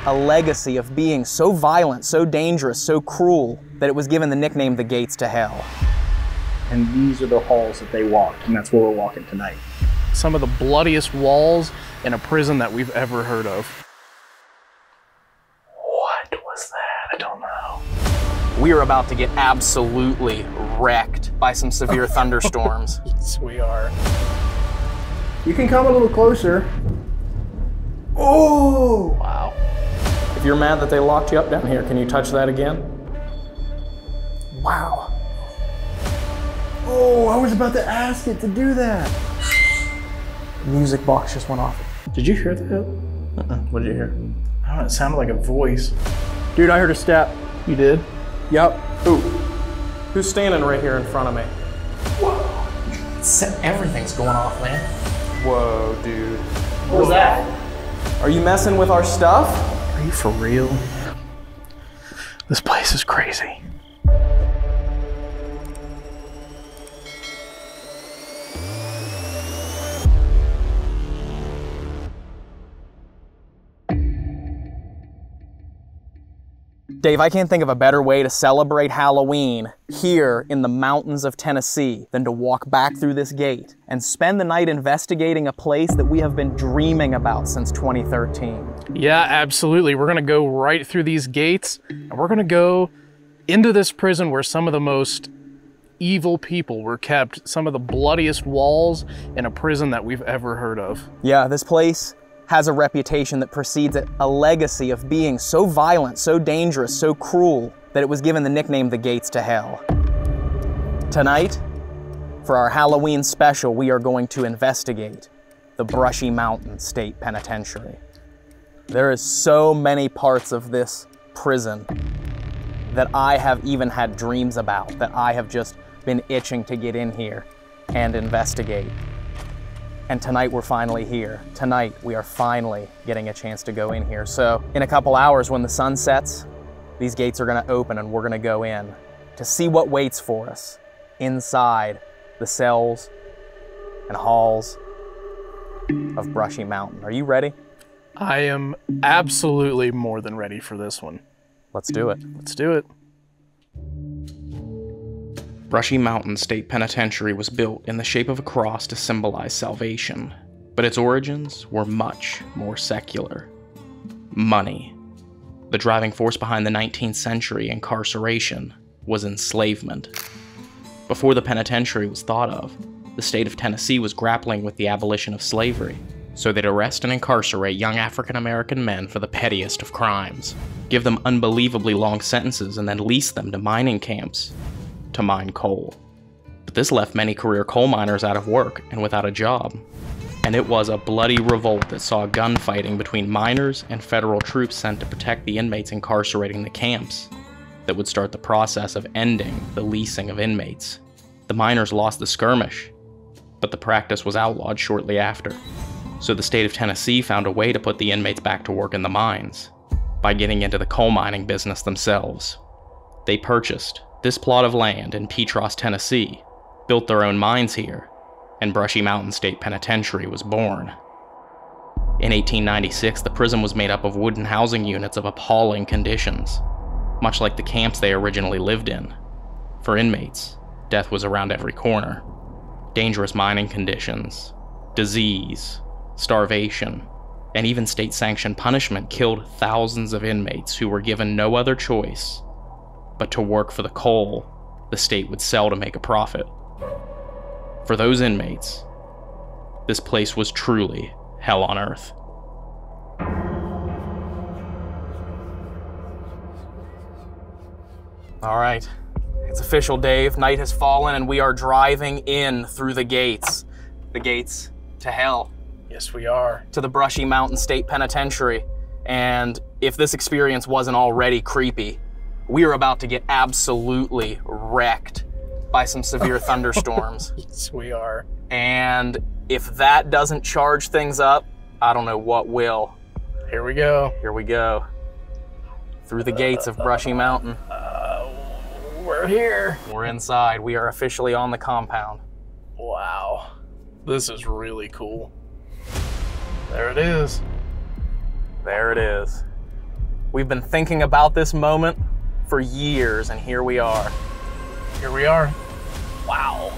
a legacy of being so violent, so dangerous, so cruel, that it was given the nickname the Gates to Hell. And these are the halls that they walked, and that's where we're walking tonight. Some of the bloodiest walls in a prison that we've ever heard of. What was that? I don't know. We are about to get absolutely wrecked by some severe thunderstorms. Yes, we are. You can come a little closer. Oh! Wow. If you're mad that they locked you up down here, can you touch that again? Wow. Oh, I was about to ask it to do that. The music box just went off. Did you hear that? What did you hear? I don't know, it sounded like a voice. Dude, I heard a step. You did? Yep. Ooh. Who's standing right here in front of me? Whoa. Everything's going off, man. Whoa, dude. What was that? Are you messing with our stuff? Are you for real? This place is crazy. Dave, I can't think of a better way to celebrate Halloween here in the mountains of Tennessee than to walk back through this gate and spend the night investigating a place that we have been dreaming about since 2013. Yeah, absolutely. We're gonna go right through these gates and we're gonna go into this prison where some of the most evil people were kept, some of the bloodiest walls in a prison that we've ever heard of. Yeah, this place has a reputation that precedes it, a legacy of being so violent, so dangerous, so cruel, that it was given the nickname the Gates to Hell. Tonight, for our Halloween special, we are going to investigate the Brushy Mountain State Penitentiary. There is so many parts of this prison that I have even had dreams about, that I have just been itching to get in here and investigate. And tonight we're finally here. Tonight we are finally getting a chance to go in here. So in a couple hours when the sun sets, these gates are gonna open and we're gonna go in to see what waits for us inside the cells and halls of Brushy Mountain. Are you ready? I am absolutely more than ready for this one. Let's do it. Let's do it. Brushy Mountain State Penitentiary was built in the shape of a cross to symbolize salvation, but its origins were much more secular. Money. The driving force behind the 19th century incarceration was enslavement. Before the penitentiary was thought of, the state of Tennessee was grappling with the abolition of slavery, so they'd arrest and incarcerate young African-American men for the pettiest of crimes, give them unbelievably long sentences, and then lease them to mining camps to mine coal. But this left many career coal miners out of work and without a job. And it was a bloody revolt that saw gunfighting between miners and federal troops sent to protect the inmates incarcerating the camps that would start the process of ending the leasing of inmates. The miners lost the skirmish, but the practice was outlawed shortly after. So the state of Tennessee found a way to put the inmates back to work in the mines by getting into the coal mining business themselves. They purchased this plot of land in Petros, Tennessee, built their own mines here, and Brushy Mountain State Penitentiary was born. In 1896, the prison was made up of wooden housing units of appalling conditions, much like the camps they originally lived in. For inmates, death was around every corner. Dangerous mining conditions, disease, starvation, and even state-sanctioned punishment killed thousands of inmates who were given no other choice but to work for the coal the state would sell to make a profit. For those inmates, this place was truly hell on earth. All right, it's official, Dave. Night has fallen and we are driving in through the gates to hell. Yes, we are. To the Brushy Mountain State Penitentiary. And if this experience wasn't already creepy, we are about to get absolutely wrecked by some severe thunderstorms. Yes, we are. And if that doesn't charge things up, I don't know what will. Here we go. Here we go. Through the gates of Brushy Mountain. We're here. We're inside. We are officially on the compound. Wow. This is really cool. There it is. There it is. We've been thinking about this moment for years, and here we are. Here we are. Wow.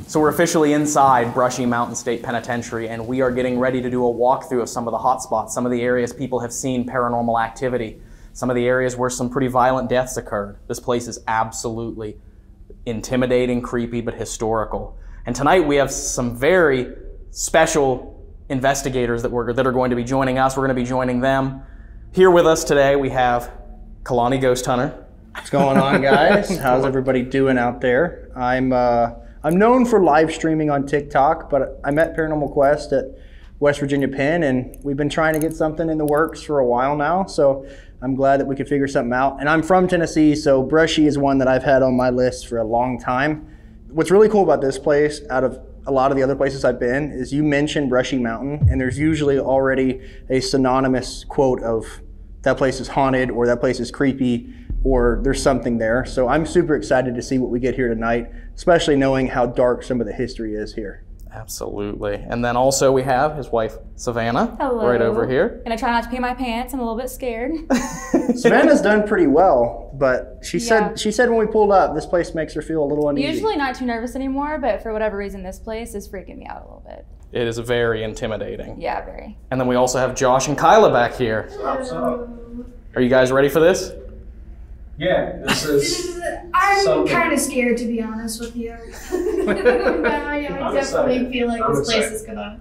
So we're officially inside Brushy Mountain State Penitentiary, and we are getting ready to do a walkthrough of some of the hotspots, some of the areas people have seen paranormal activity, some of the areas where some pretty violent deaths occurred. This place is absolutely intimidating, creepy, but historical. And tonight we have some very special investigators that are going to be joining us. We're going to be joining them. Here with us today we have Kalani Ghost Hunter. What's going on, guys? How's everybody doing out there? I'm known for live streaming on TikTok, but I met Paranormal Quest at West Virginia Penn, and we've been trying to get something in the works for a while now, so I'm glad that we could figure something out. And I'm from Tennessee, so Brushy is one that I've had on my list for a long time. What's really cool about this place, out of a lot of the other places I've been, is you mention Brushy Mountain, and there's usually already a synonymous quote of that place is haunted, or that place is creepy, or there's something there. So I'm super excited to see what we get here tonight, especially knowing how dark some of the history is here. Absolutely. And then also we have his wife, Savannah. Hello. Right over here. Gonna try not to pee my pants. I'm a little bit scared. Savannah's done pretty well, but she said when we pulled up, this place makes her feel a little uneasy. Usually not too nervous anymore, but for whatever reason, this place is freaking me out a little bit. It is very intimidating. Yeah, very. And then we also have Josh and Kyla back here. What's up? Are you guys ready for this? Yeah, this is. I'm kind of scared, to be honest with you. I definitely feel like this place is gonna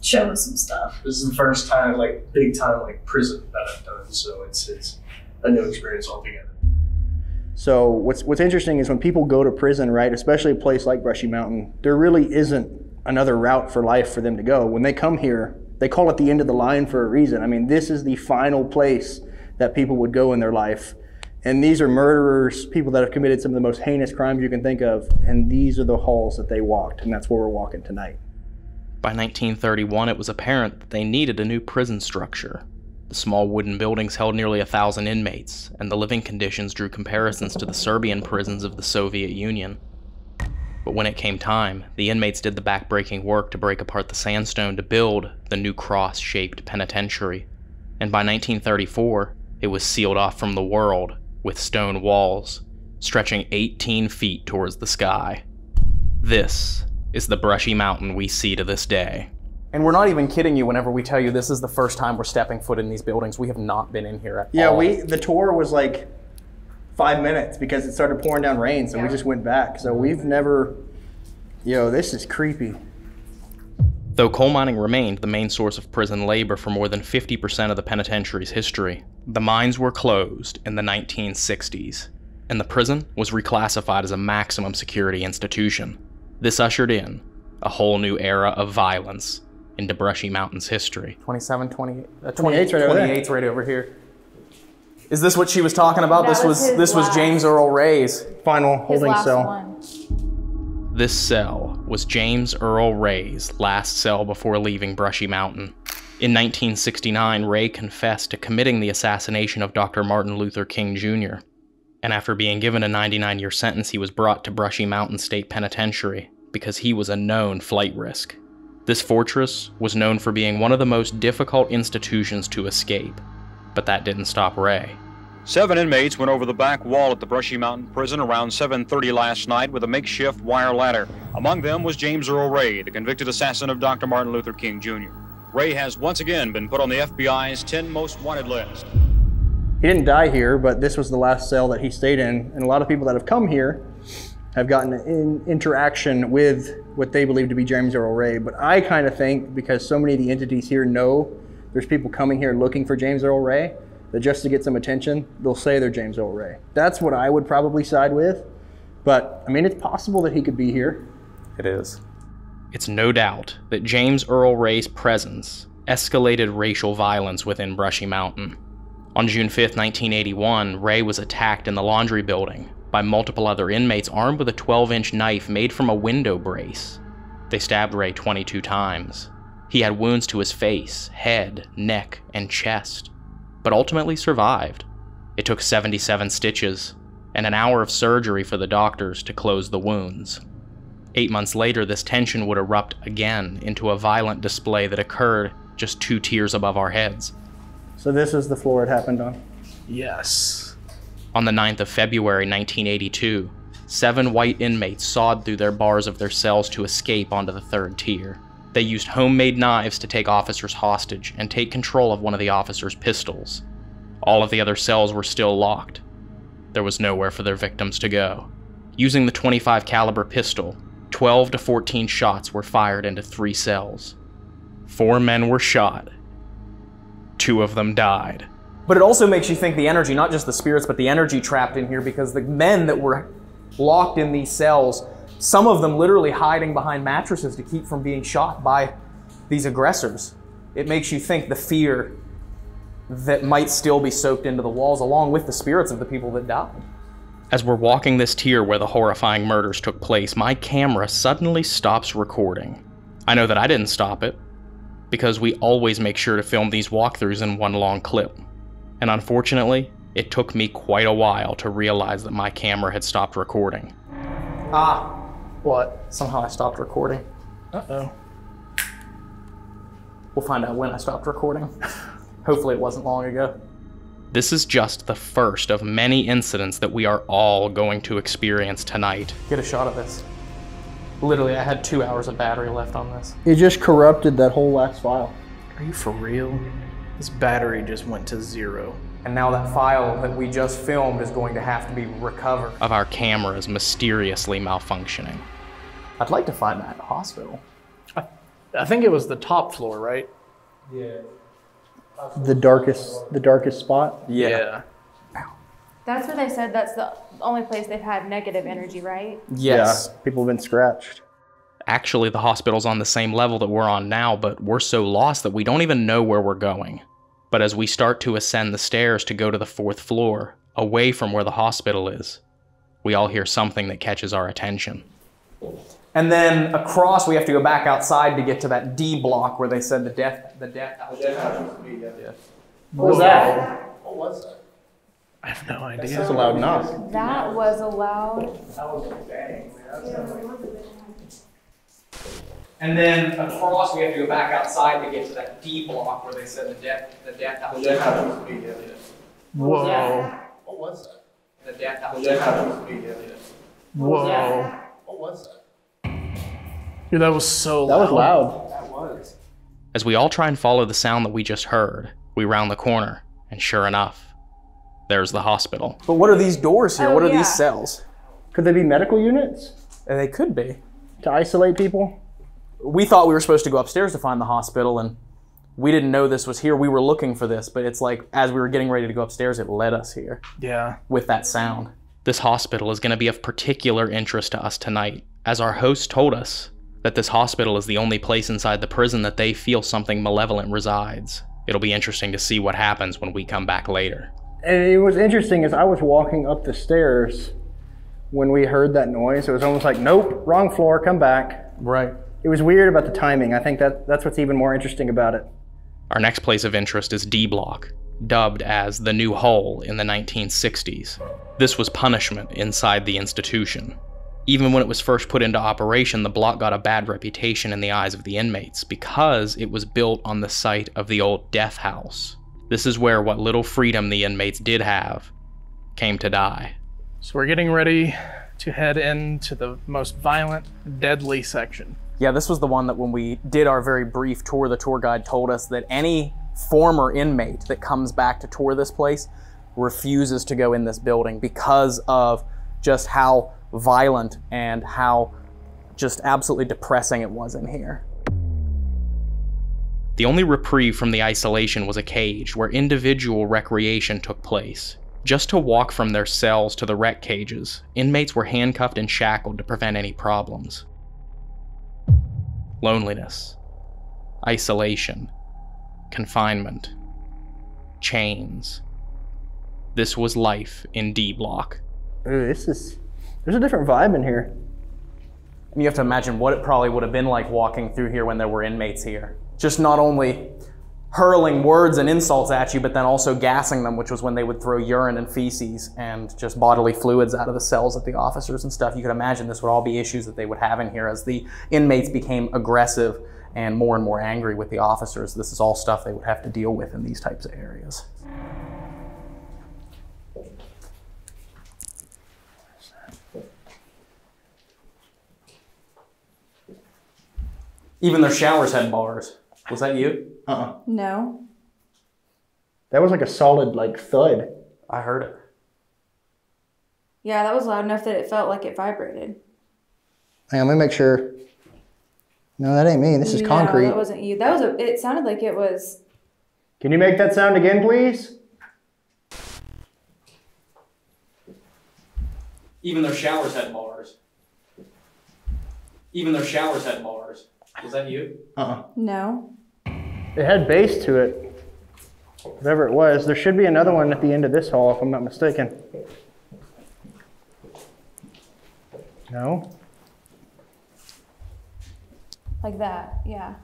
show us some stuff. This is the first time, like big time, like prison that I've done, so it's a new experience altogether. So what's interesting is when people go to prison, right, especially a place like Brushy Mountain, there really isn't another route for life for them to go. When they come here, they call it the end of the line for a reason. I mean, this is the final place that people would go in their life. And these are murderers, people that have committed some of the most heinous crimes you can think of, and these are the halls that they walked, and that's where we're walking tonight. By 1931, it was apparent that they needed a new prison structure. The small wooden buildings held nearly 1,000 inmates, and the living conditions drew comparisons to the Serbian prisons of the Soviet Union. But when it came time, the inmates did the backbreaking work to break apart the sandstone to build the new cross-shaped penitentiary. And by 1934, it was sealed off from the world, with stone walls stretching 18 feet towards the sky. This is the Brushy Mountain we see to this day. And we're not even kidding you whenever we tell you this is the first time we're stepping foot in these buildings. We have not been in here at all. Yeah, the tour was like 5 minutes because it started pouring down rain, so we just went back. So we've never, this is creepy. Though coal mining remained the main source of prison labor for more than 50% of the penitentiary's history, the mines were closed in the 1960s, and the prison was reclassified as a maximum security institution. This ushered in a whole new era of violence into Brushy Mountain's history. 27, 28, 28's right over there. 28's right over here. Is this what she was talking about? That This was James Earl Ray's Final His holding last cell. one. This cell was James Earl Ray's last cell before leaving Brushy Mountain. In 1969, Ray confessed to committing the assassination of Dr. Martin Luther King Jr. And after being given a 99-year sentence, he was brought to Brushy Mountain State Penitentiary because he was a known flight risk. This fortress was known for being one of the most difficult institutions to escape, but that didn't stop Ray. 7 inmates went over the back wall at the Brushy Mountain Prison around 7:30 last night with a makeshift wire ladder. Among them was James Earl Ray, the convicted assassin of Dr. Martin Luther King Jr. Ray has once again been put on the FBI's 10 most wanted list. He didn't die here, but this was the last cell that he stayed in. And a lot of people that have come here have gotten in interaction with what they believe to be James Earl Ray. But I kind of think because so many of the entities here know there's people coming here looking for James Earl Ray, that just to get some attention, they'll say they're James Earl Ray. That's what I would probably side with. But, I mean, it's possible that he could be here. It is. It's no doubt that James Earl Ray's presence escalated racial violence within Brushy Mountain. On June 5, 1981, Ray was attacked in the laundry building by multiple other inmates armed with a 12-inch knife made from a window brace. They stabbed Ray 22 times. He had wounds to his face, head, neck, and chest, but ultimately survived. It took 77 stitches and an hour of surgery for the doctors to close the wounds. 8 months later, this tension would erupt again into a violent display that occurred just 2 tiers above our heads. So this is the floor it happened on? Yes. On the 9th of February 1982, 7 white inmates sawed through their bars of their cells to escape onto the 3rd tier. They used homemade knives to take officers hostage and take control of one of the officers' pistols. All of the other cells were still locked. There was nowhere for their victims to go. Using the .25 caliber pistol, 12 to 14 shots were fired into 3 cells. 4 men were shot. 2 of them died. But it also makes you think the energy, not just the spirits, but the energy trapped in here, because the men that were locked in these cells, some of them literally hiding behind mattresses to keep from being shot by these aggressors. It makes you think the fear that might still be soaked into the walls, along with the spirits of the people that died. As we're walking this tier where the horrifying murders took place, my camera suddenly stops recording. I know that I didn't stop it, because we always make sure to film these walkthroughs in one long clip. And unfortunately, it took me quite a while to realize that my camera had stopped recording. Ah, What? somehow I stopped recording. Uh-oh. We'll find out when I stopped recording. Hopefully it wasn't long ago. This is just the first of many incidents that we are all going to experience tonight. Get a shot of this. Literally, I had 2 hours of battery left on this. It just corrupted that whole last file. Are you for real? This battery just went to 0. And now that file that we just filmed is going to have to be recovered. Of our cameras mysteriously malfunctioning. I'd like to find that hospital. I think it was the top floor, right? Yeah. The darkest spot? Yeah. That's where they said that's the only place they've had negative energy, right? Yes. Yeah, people have been scratched. Actually, the hospital's on the same level that we're on now, but we're so lost that we don't even know where we're going. But as we start to ascend the stairs to go to the 4th floor, away from where the hospital is, we all hear something that catches our attention. And then across, we have to go back outside to get to that D block where they said the death house. What was that? What was that? I have no idea. That's a loud knock. That was a loud. And then across, we have to go back outside to get to that D block where they said the death house. Whoa. What was that? The death house. Whoa. What was that? Dude, that was so That loud. was loud. That was. As we all try and follow the sound that we just heard, we round the corner, and sure enough, there's the hospital. But what are these doors here? Oh, What are yeah. these cells? Could they be medical units They could be. to isolate people? We thought we were supposed to go upstairs to find the hospital, and we didn't know this was here. We were looking for this, but it's like as we were getting ready to go upstairs, it led us here Yeah. with that sound. This hospital is going to be of particular interest to us tonight, as our host told us that this hospital is the only place inside the prison that they feel something malevolent resides. It'll be interesting to see what happens when we come back later. And it was interesting as I was walking up the stairs when we heard that noise. It was almost like, nope, wrong floor, come back. Right. It was weird about the timing. I think that's what's even more interesting about it. Our next place of interest is D Block, dubbed as the New Hole in the 1960s. This was punishment inside the institution. Even when it was first put into operation, the block got a bad reputation in the eyes of the inmates because it was built on the site of the old death house. This is where what little freedom the inmates did have came to die. So we're getting ready to head into the most violent, deadly section. Yeah, this was the one that when we did our very brief tour, the tour guide told us that any former inmate that comes back to tour this place refuses to go in this building because of just how violent and how just absolutely depressing it was in here. The only reprieve from the isolation was a cage where individual recreation took place. Just to walk from their cells to the rec cages, inmates were handcuffed and shackled to prevent any problems. Loneliness, isolation, confinement, chains. This was life in D Block. Ooh, there's a different vibe in here. And you have to imagine what it probably would have been like walking through here when there were inmates here. Just not only hurling words and insults at you, but then also gassing them, which was when they would throw urine and feces and just bodily fluids out of the cells at the officers and stuff. You could imagine this would all be issues that they would have in here as the inmates became aggressive and more angry with the officers. This is all stuff they would have to deal with in these types of areas. Even their showers had bars. Was that you? No. That was like a solid, like, thud. I heard it. Yeah, that was loud enough that it felt like it vibrated. Hang on, let me make sure. No, that ain't me. This is concrete. No, that wasn't you. It sounded like it was... Can you make that sound again, please? Even their showers had bars. Even their showers had bars. Was that you? No. It had bass to it. Whatever it was. There should be another one at the end of this hall, if I'm not mistaken. No? Like that, yeah.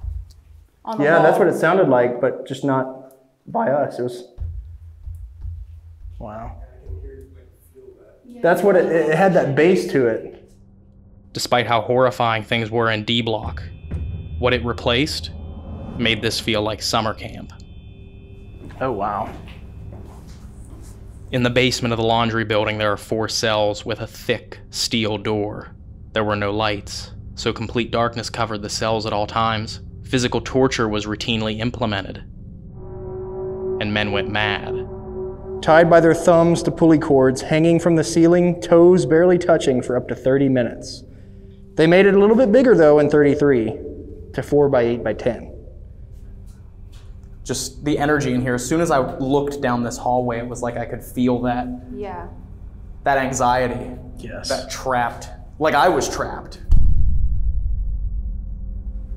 On the Yeah, wall. that's what it sounded like, but just not by us. It was... Wow. That's what it had, that bass to it. Despite how horrifying things were in D Block, what it replaced made this feel like summer camp. Oh, wow. In the basement of the laundry building, there are 4 cells with a thick steel door. There were no lights, so complete darkness covered the cells at all times. Physical torture was routinely implemented, and men went mad. Tied by their thumbs to pulley cords, hanging from the ceiling, toes barely touching for up to 30 minutes. They made it a little bit bigger, though, in 33, to 4 by 8 by 10. Just the energy in here. As soon as I looked down this hallway, it was like I could feel that. Yeah. That anxiety. Yes. That trapped. Like I was trapped.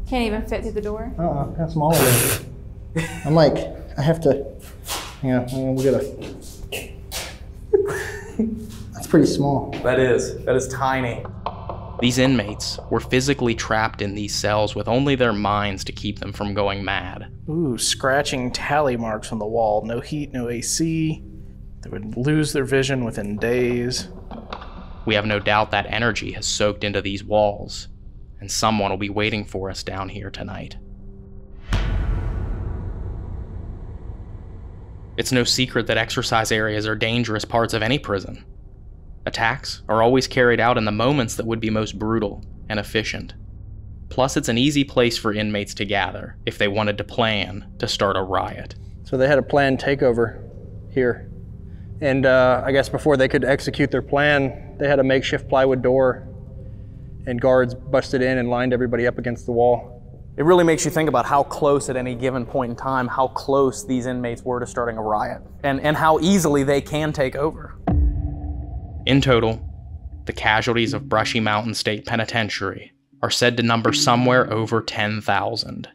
Can't even fit through the door? That's smaller. I'm like, I have to, hang on, we gotta. That's pretty small. That is tiny. These inmates were physically trapped in these cells with only their minds to keep them from going mad. Ooh, scratching tally marks on the wall. No heat, no AC. They would lose their vision within days. We have no doubt that energy has soaked into these walls, and someone will be waiting for us down here tonight. It's no secret that exercise areas are dangerous parts of any prison. Attacks are always carried out in the moments that would be most brutal and efficient. Plus, it's an easy place for inmates to gather if they wanted to plan to start a riot. So they had a planned takeover here. And I guess before they could execute their plan, they had a makeshift plywood door, and guards busted in and lined everybody up against the wall. It really makes you think about how close at any given point in time, how close these inmates were to starting a riot, and how easily they can take over. In total, the casualties of Brushy Mountain State Penitentiary are said to number somewhere over 10,000.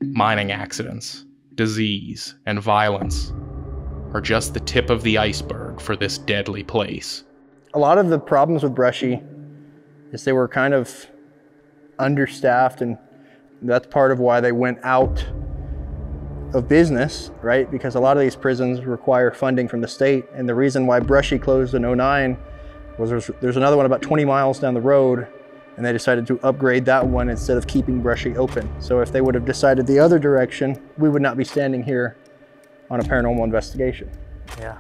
Mining accidents, disease, and violence are just the tip of the iceberg for this deadly place. A lot of the problems with Brushy is they were kind of understaffed, and that's part of why they went out of business, right? Because a lot of these prisons require funding from the state, and the reason why Brushy closed in '09 was there's another one about 20 miles down the road, and they decided to upgrade that one instead of keeping Brushy open. So if they would have decided the other direction, we would not be standing here on a paranormal investigation. Yeah.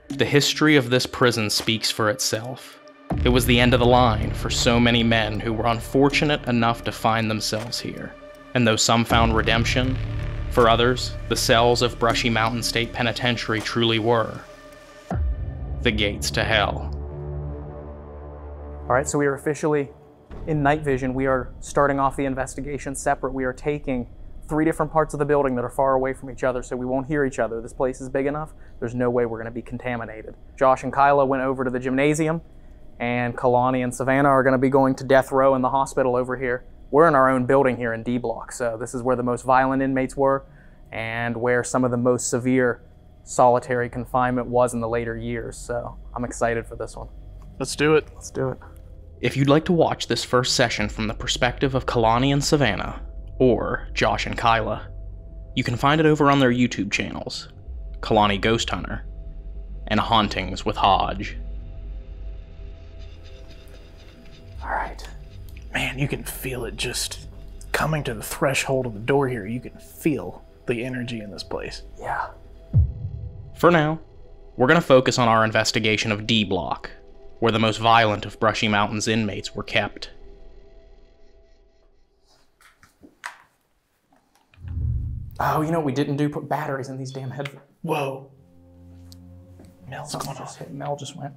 The history of this prison speaks for itself. It was the end of the line for so many men who were unfortunate enough to find themselves here. And though some found redemption, for others, the cells of Brushy Mountain State Penitentiary truly were the gates to hell. All right, so we are officially in night vision. We are starting off the investigation separate. We are taking 3 different parts of the building that are far away from each other so we won't hear each other. This place is big enough. There's no way we're going to be contaminated. Josh and Kyla went over to the gymnasium, and Kalani and Savannah are going to be going to death row in the hospital over here. We're in our own building here in D Block, so this is where the most violent inmates were and where some of the most severe solitary confinement was in the later years. So I'm excited for this one. Let's do it. Let's do it. If you'd like to watch this first session from the perspective of Kalani and Savannah, or Josh and Kyla, You can find it over on their YouTube channels, Kalani Ghost Hunter and Hauntings with Hodge. All right. Man, you can feel it just coming to the threshold of the door here. You can feel the energy in this place. Yeah. For now, we're going to focus on our investigation of D Block, where the most violent of Brushy Mountain's inmates were kept. Oh, you know what we didn't do? Put batteries in these damn headphones. Whoa. Mel's Something going just on. hit. Mel just went.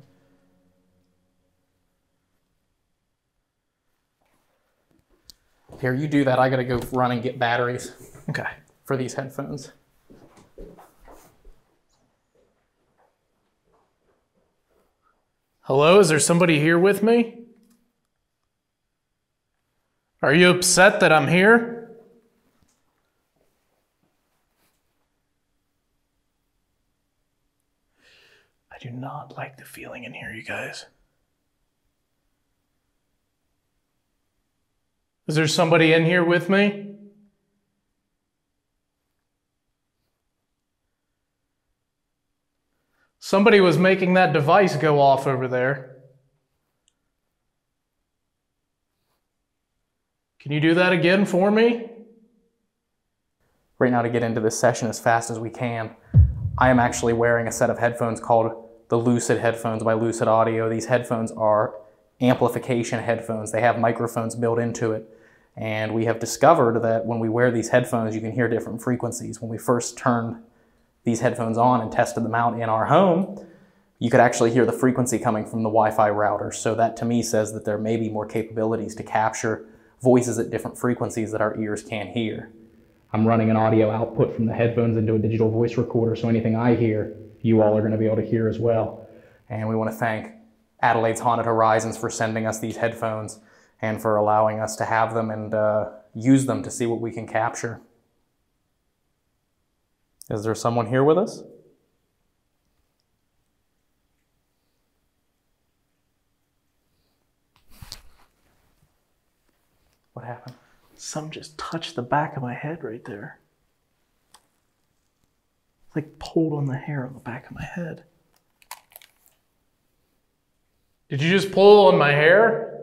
Here, you do that. I gotta go run and get batteries Okay. for these headphones. Hello, is there somebody here with me? Are you upset that I'm here? I do not like the feeling in here, you guys. Is there somebody in here with me? Somebody was making that device go off over there. Can you do that again for me? Right now, to get into this session as fast as we can, I am actually wearing a set of headphones called the Lucid headphones by Lucid Audio. These headphones are amplification headphones. They have microphones built into it. And we have discovered that when we wear these headphones, you can hear different frequencies. When we first turned these headphones on and tested them out in our home, you could actually hear the frequency coming from the Wi-Fi router. So that to me says that there may be more capabilities to capture voices at different frequencies that our ears can't hear. I'm running an audio output from the headphones into a digital voice recorder, so anything I hear, you all are going to be able to hear as well. And we want to thank Adelaide's Haunted Horizons for sending us these headphones and for allowing us to have them and use them to see what we can capture. Is there someone here with us? What happened? Something just touched the back of my head right there. It's like pulled on the hair on the back of my head. Did you just pull on my hair?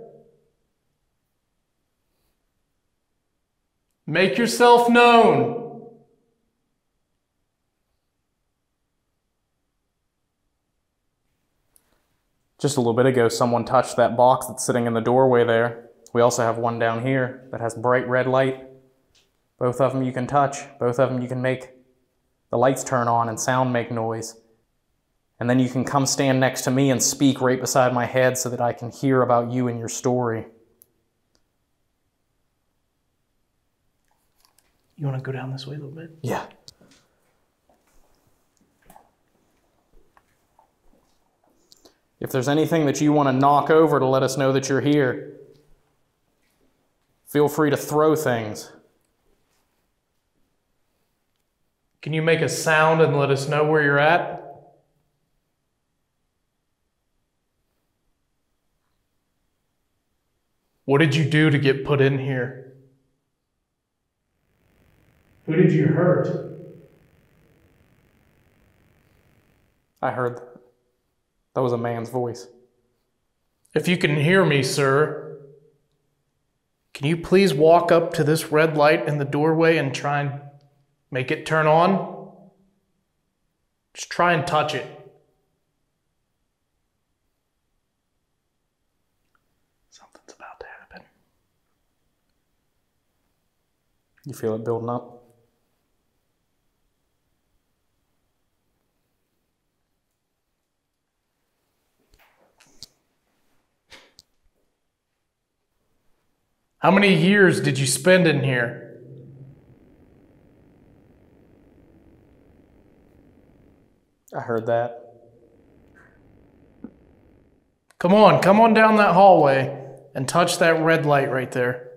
Make yourself known. Just a little bit ago, someone touched that box that's sitting in the doorway there. We also have one down here that has bright red light. Both of them you can touch. Both of them you can make the lights turn on and sound make noise. And then you can come stand next to me and speak right beside my head so that I can hear about you and your story. You want to go down this way a little bit? Yeah. If there's anything that you want to knock over to let us know that you're here, feel free to throw things. Can you make a sound and let us know where you're at? What did you do to get put in here? Who did you hurt? I heard that. That was a man's voice. If you can hear me, sir, can you please walk up to this red light in the doorway and try and make it turn on? Just try and touch it. Something's about to happen. You feel it building up? How many years did you spend in here? I heard that. Come on down that hallway and touch that red light right there.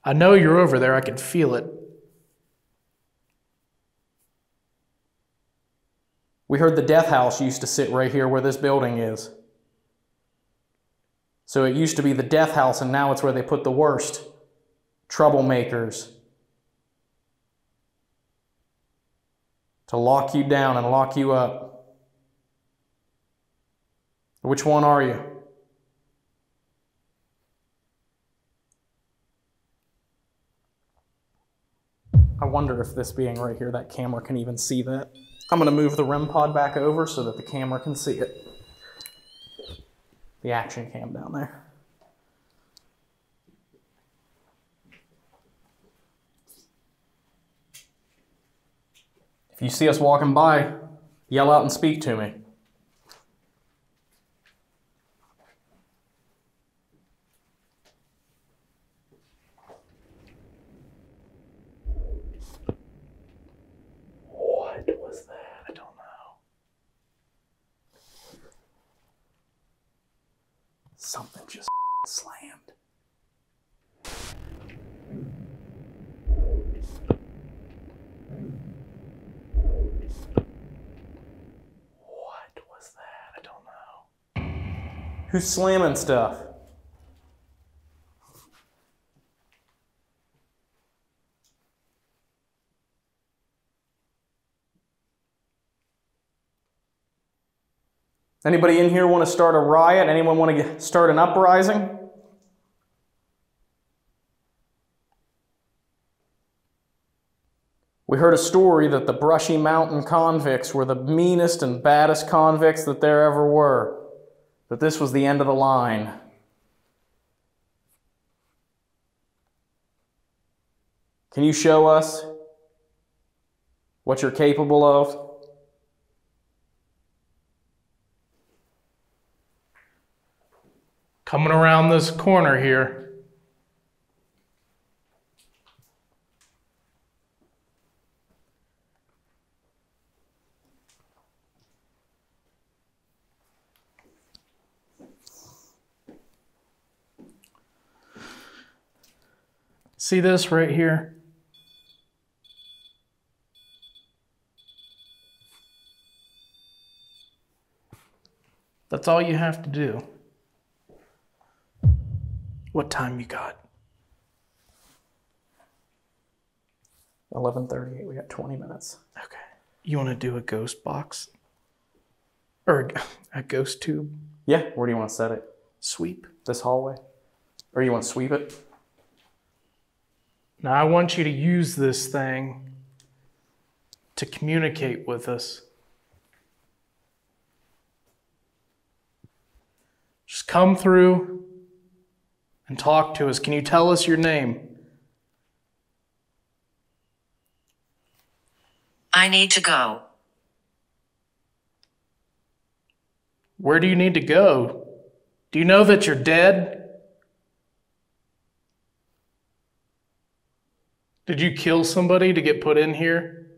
I know you're over there, I can feel it. We heard the death house used to sit right here where this building is. So it used to be the death house, and now it's where they put the worst troublemakers, To lock you down and lock you up. Which one are you? I wonder if this being right here, that camera can even see that. I'm gonna move the REM pod back over so that the camera can see it. The action cam down there. If you see us walking by, yell out and speak to me. What was that? I don't know. Something just slammed. What was that? I don't know. Who's slamming stuff? Anybody in here want to start a riot? Anyone want to start an uprising? We heard a story that the Brushy Mountain convicts were the meanest and baddest convicts that there ever were. That this was the end of the line. Can you show us what you're capable of? Coming around this corner here. See this right here? That's all you have to do. What time you got? 11:38, we got 20 minutes. Okay. You want to do a ghost box? Or a ghost tube? Yeah, where do you want to set it? Sweep. This hallway? Or you want to sweep it? Now I want you to use this thing to communicate with us. Just come through and talk to us. Can you tell us your name? I need to go. Where do you need to go? Do you know that you're dead? Did you kill somebody to get put in here?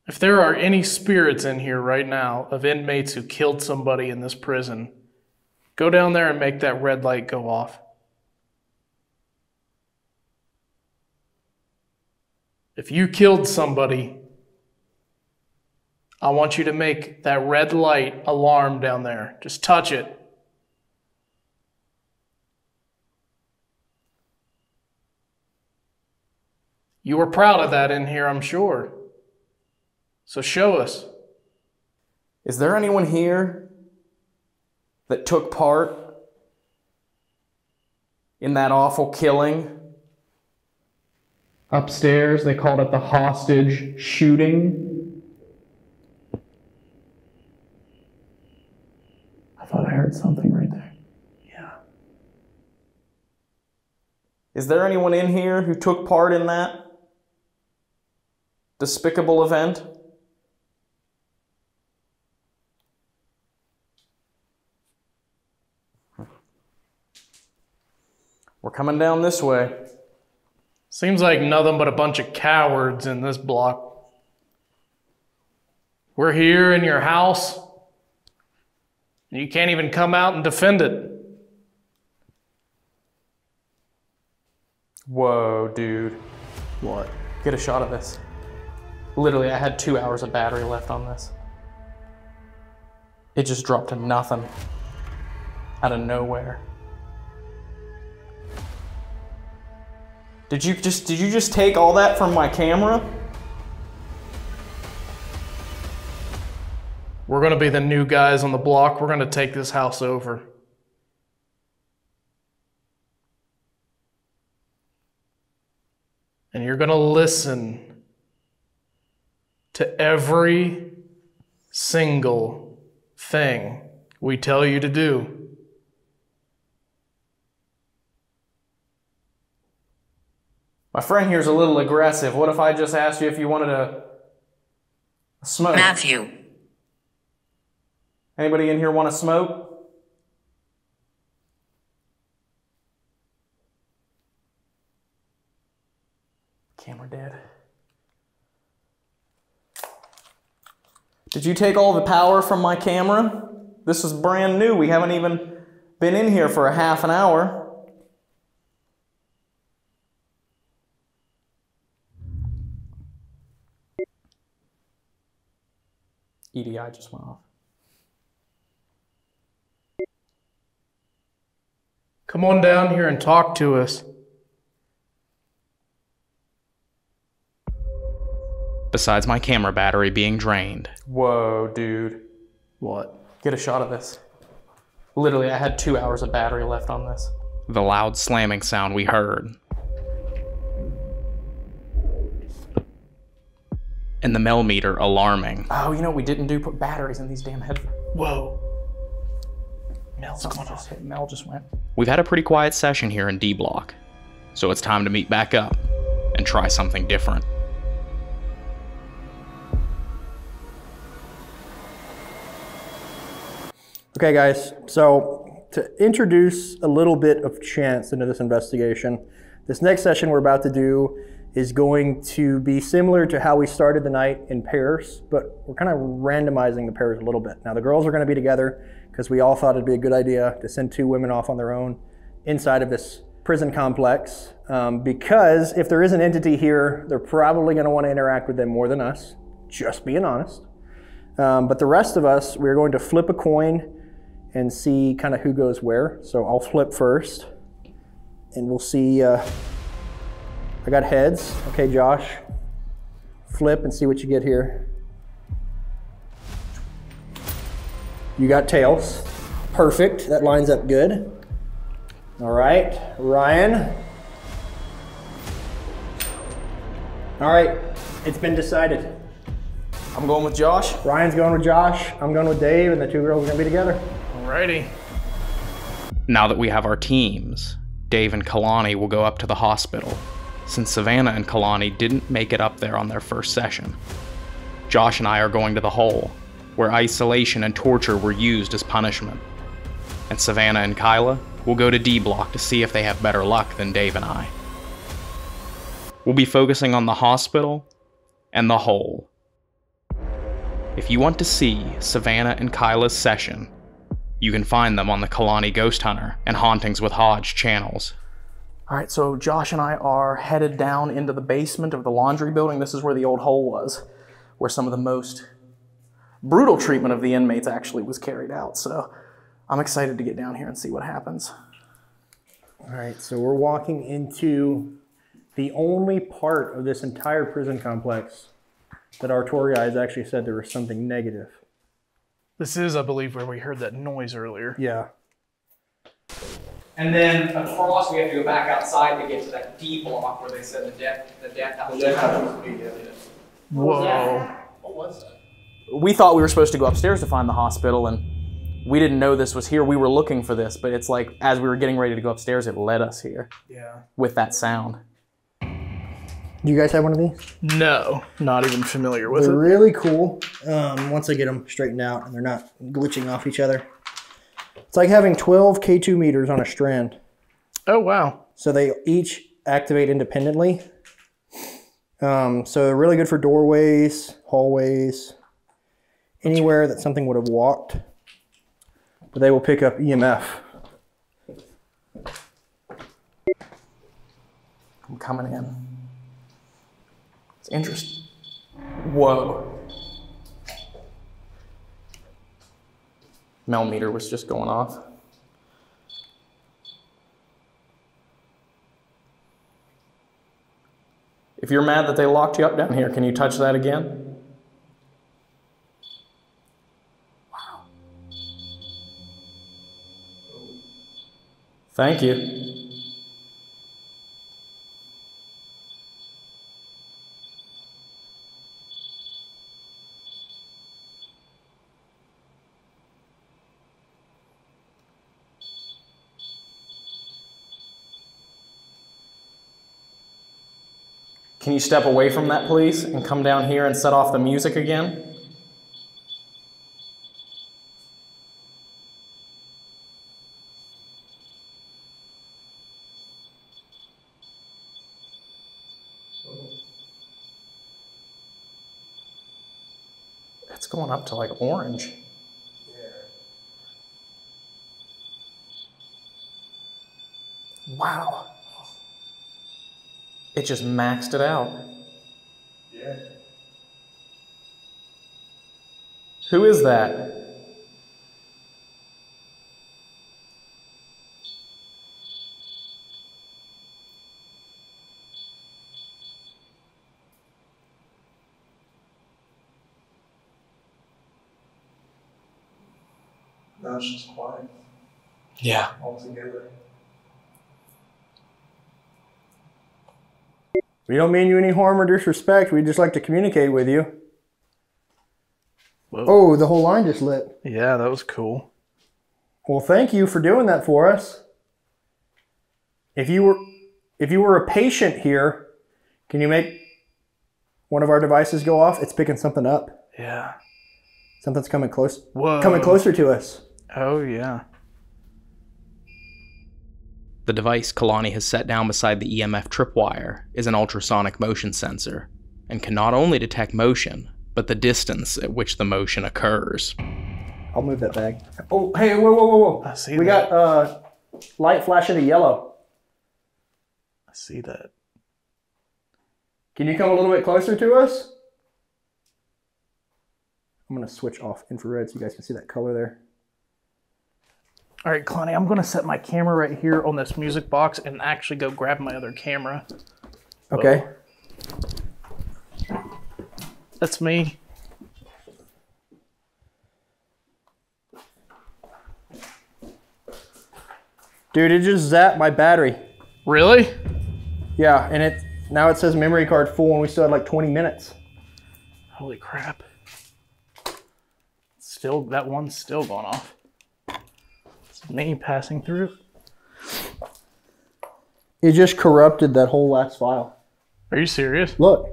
If there are any spirits in here right now of inmates who killed somebody in this prison, go down there and make that red light go off. If you killed somebody, I want you to make that red light alarm down there. Just touch it. You were proud of that in here, I'm sure. So show us. Is there anyone here that took part in that awful killing? Upstairs, they called it the hostage shooting. I thought I heard something right there. Yeah. Is there anyone in here who took part in that despicable event? We're coming down this way. Seems like nothing but a bunch of cowards in this block. We're here in your house, and you can't even come out and defend it. Whoa, dude. What? Get a shot of this. Literally, I had 2 hours of battery left on this. It just dropped to nothing. Out of nowhere. Did you just take all that from my camera? We're going to be the new guys on the block. We're going to take this house over. And you're going to listen to every single thing we tell you to do. My friend here's a little aggressive. What if I just asked you if you wanted a smoke? Matthew. Anybody in here want to smoke? Camera dead. Did you take all the power from my camera? This is brand new. We haven't even been in here for a half an hour. EDI just went off. Come on down here and talk to us. Besides my camera battery being drained. Whoa, dude. What? Get a shot of this. Literally, I had 2 hours of battery left on this. The loud slamming sound we heard. And the millimeter alarming. Oh, you know what we didn't do? Put batteries in these damn headphones. Whoa. Mel's Something going just off. hit. Mel just went. We've had a pretty quiet session here in D Block, so it's time to meet back up and try something different. Okay, guys, so to introduce a little bit of chance into this investigation, this next session we're about to do is going to be similar to how we started the night in pairs, but we're kind of randomizing the pairs a little bit. Now, the girls are going to be together because we all thought it'd be a good idea to send 2 women off on their own inside of this prison complex, because if there is an entity here, they're probably going to want to interact with them more than us, just being honest. But the rest of us, we're going to flip a coin and see kind of who goes where. So I'll flip first, and we'll see. I got heads. Okay, Josh, flip and see what you get here. You got tails. Perfect. That lines up good. All right, Ryan. All right, it's been decided. I'm going with Josh. Ryan's going with Josh. I'm going with Dave, and the 2 girls are gonna be together. Alrighty. Now that we have our teams, Dave and Kalani will go up to the hospital, since Savannah and Kalani didn't make it up there on their first session. Josh and I are going to the hole, where isolation and torture were used as punishment. And Savannah and Kyla will go to D Block to see if they have better luck than Dave and I. We'll be focusing on the hospital and the hole. If you want to see Savannah and Kyla's session, you can find them on the Kalani Ghost Hunter and Hauntings with Hodge channels. All right, so Josh and I are headed down into the basement of the laundry building. This is where the old hole was, where some of the most brutal treatment of the inmates actually was carried out. So I'm excited to get down here and see what happens. All right, so we're walking into the only part of this entire prison complex that our tour guides actually said there was something negative. This is, I believe, where we heard that noise earlier. Yeah. And then across, we have to go back outside to get to that D block where they said the death house. Whoa. What was that? We thought we were supposed to go upstairs to find the hospital, and we didn't know this was here. We were looking for this, but it's like as we were getting ready to go upstairs, it led us here. Yeah. With that sound. Do you guys have one of these? No, not even familiar with They're it. really cool once I get them straightened out and they're not glitching off each other. It's like having 12 K2 meters on a strand. Oh, wow. So they each activate independently. So they're really good for doorways, hallways, anywhere that something would have walked. But they will pick up EMF. I'm coming in. It's interesting. Whoa. Millimeter was just going off. If you're mad that they locked you up down here, can you touch that again? Thank you. Can you step away from that, please, and come down here and set off the music again? It's going up to like orange. Yeah. Wow. It just maxed it out. Yeah. Who is that? Now it's just quiet Yeah. altogether. We don't mean you any harm or disrespect. We just like to communicate with you. Whoa. Oh, the whole line just lit. Yeah, that was cool. Well, thank you for doing that for us. If you were a patient here, can you make one of our devices go off? It's picking something up. Yeah. Something's coming close. Whoa. Coming closer to us. Oh, yeah. The device Kalani has set down beside the EMF tripwire is an ultrasonic motion sensor, and can not only detect motion, but the distance at which the motion occurs. I'll move that bag. Oh, hey, whoa. I see We that. got light flashing to yellow. I see that. Can you come a little bit closer to us? I'm going to switch off infrared so you guys can see that color there. All right, Kalani, I'm going to set my camera right here on this music box and actually go grab my other camera. Okay. Whoa. That's me. Dude, it just zapped my battery. Really? Yeah, and now it says memory card full and we still had like 20 minutes. Holy crap. Still, that one's still going off. It's me passing through. It just corrupted that whole last file. Are you serious? Look.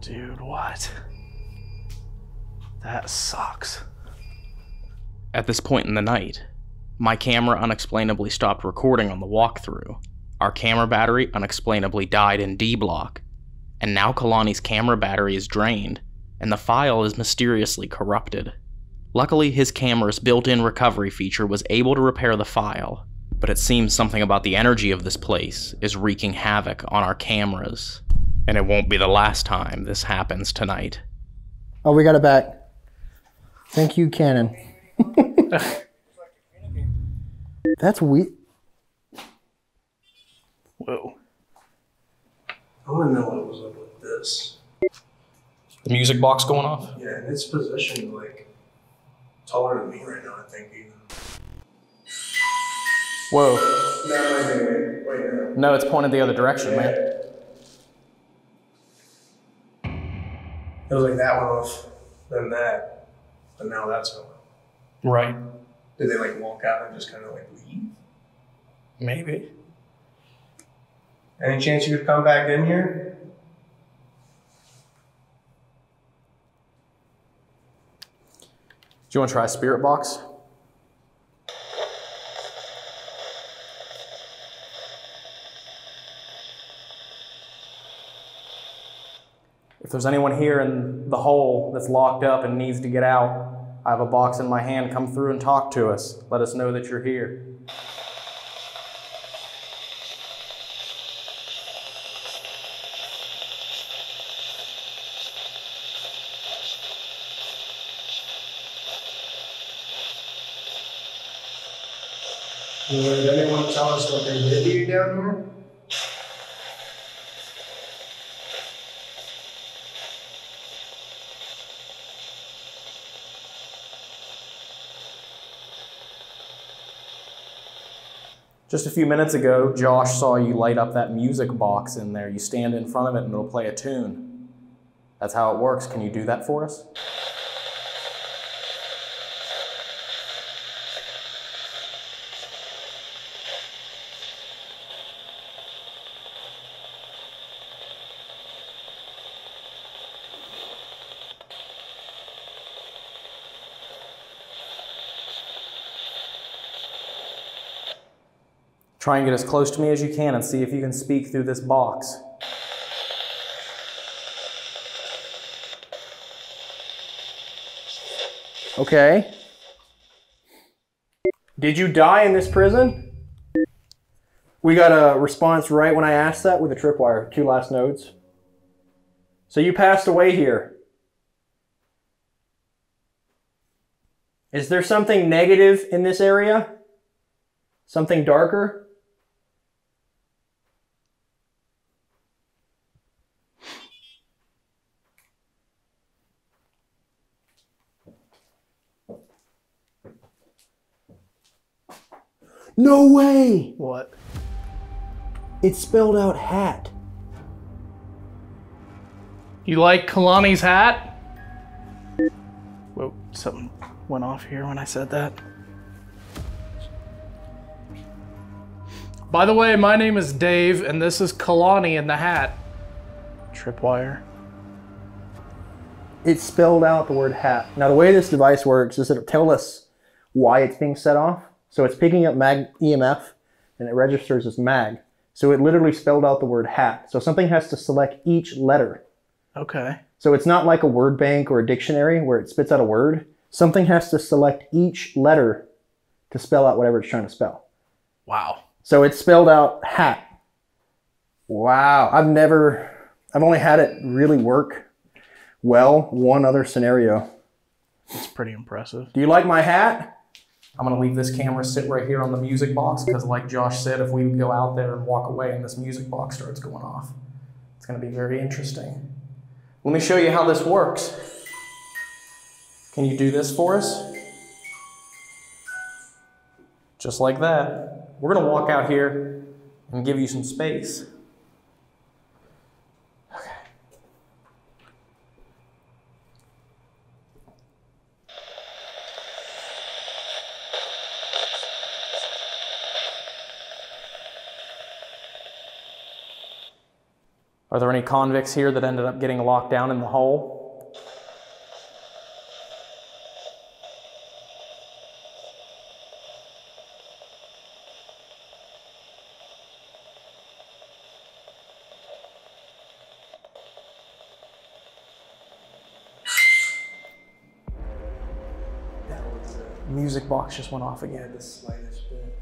Dude, what? That sucks. At this point in the night, my camera unexplainably stopped recording on the walkthrough. Our camera battery unexplainably died in D block, and now Kalani's camera battery is drained, and the file is mysteriously corrupted. Luckily, his camera's built-in recovery feature was able to repair the file, but it seems something about the energy of this place is wreaking havoc on our cameras, and it won't be the last time this happens tonight. Oh, we got it back. Thank you, Canon. That's weird. Whoa. I want to know what was up with this. The music box going off? Yeah, and it's positioned like taller than me right now, I think, even. Whoa. No, wait, No, it's pointed the other direction, man. It was like that one off, then that, but now that's going. Right. Did they like walk out and just kind of like leave? Maybe. Any chance you could come back in here? Do you want to try a spirit box? If there's anyone here in the hole that's locked up and needs to get out, I have a box in my hand. Come through and talk to us. Let us know that you're here. Did anyone tell us what they did to you down here? Just a few minutes ago, Josh saw you light up that music box in there. You stand in front of it and it'll play a tune. That's how it works. Can you do that for us? Try and get as close to me as you can and see if you can speak through this box. Okay. Did you die in this prison? We got a response right when I asked that with a tripwire, 2 last nodes. So you passed away here. Is there something negative in this area? Something darker? No way! What? It spelled out hat. You like Kalani's hat? Whoa, something went off here when I said that. By the way, my name is Dave, and this is Kalani in the hat. Tripwire. It spelled out the word hat. Now the way this device works is it'll tell us why it's being set off. So it's picking up mag EMF and it registers as mag. So it literally spelled out the word hat. So something has to select each letter. Okay. So it's not like a word bank or a dictionary where it spits out a word. Something has to select each letter to spell out whatever it's trying to spell. Wow. So it spelled out hat. Wow. I've only had it really work well one other scenario. It's pretty impressive. Do you like my hat? I'm gonna leave this camera sit right here on the music box because like Josh said, if we go out there and walk away and this music box starts going off, it's gonna be very interesting. Let me show you how this works. Can you do this for us? Just like that. We're gonna walk out here and give you some space. Okay. Are there any convicts here that ended up getting locked down in the hole? Music box just went off again. The slightest bit.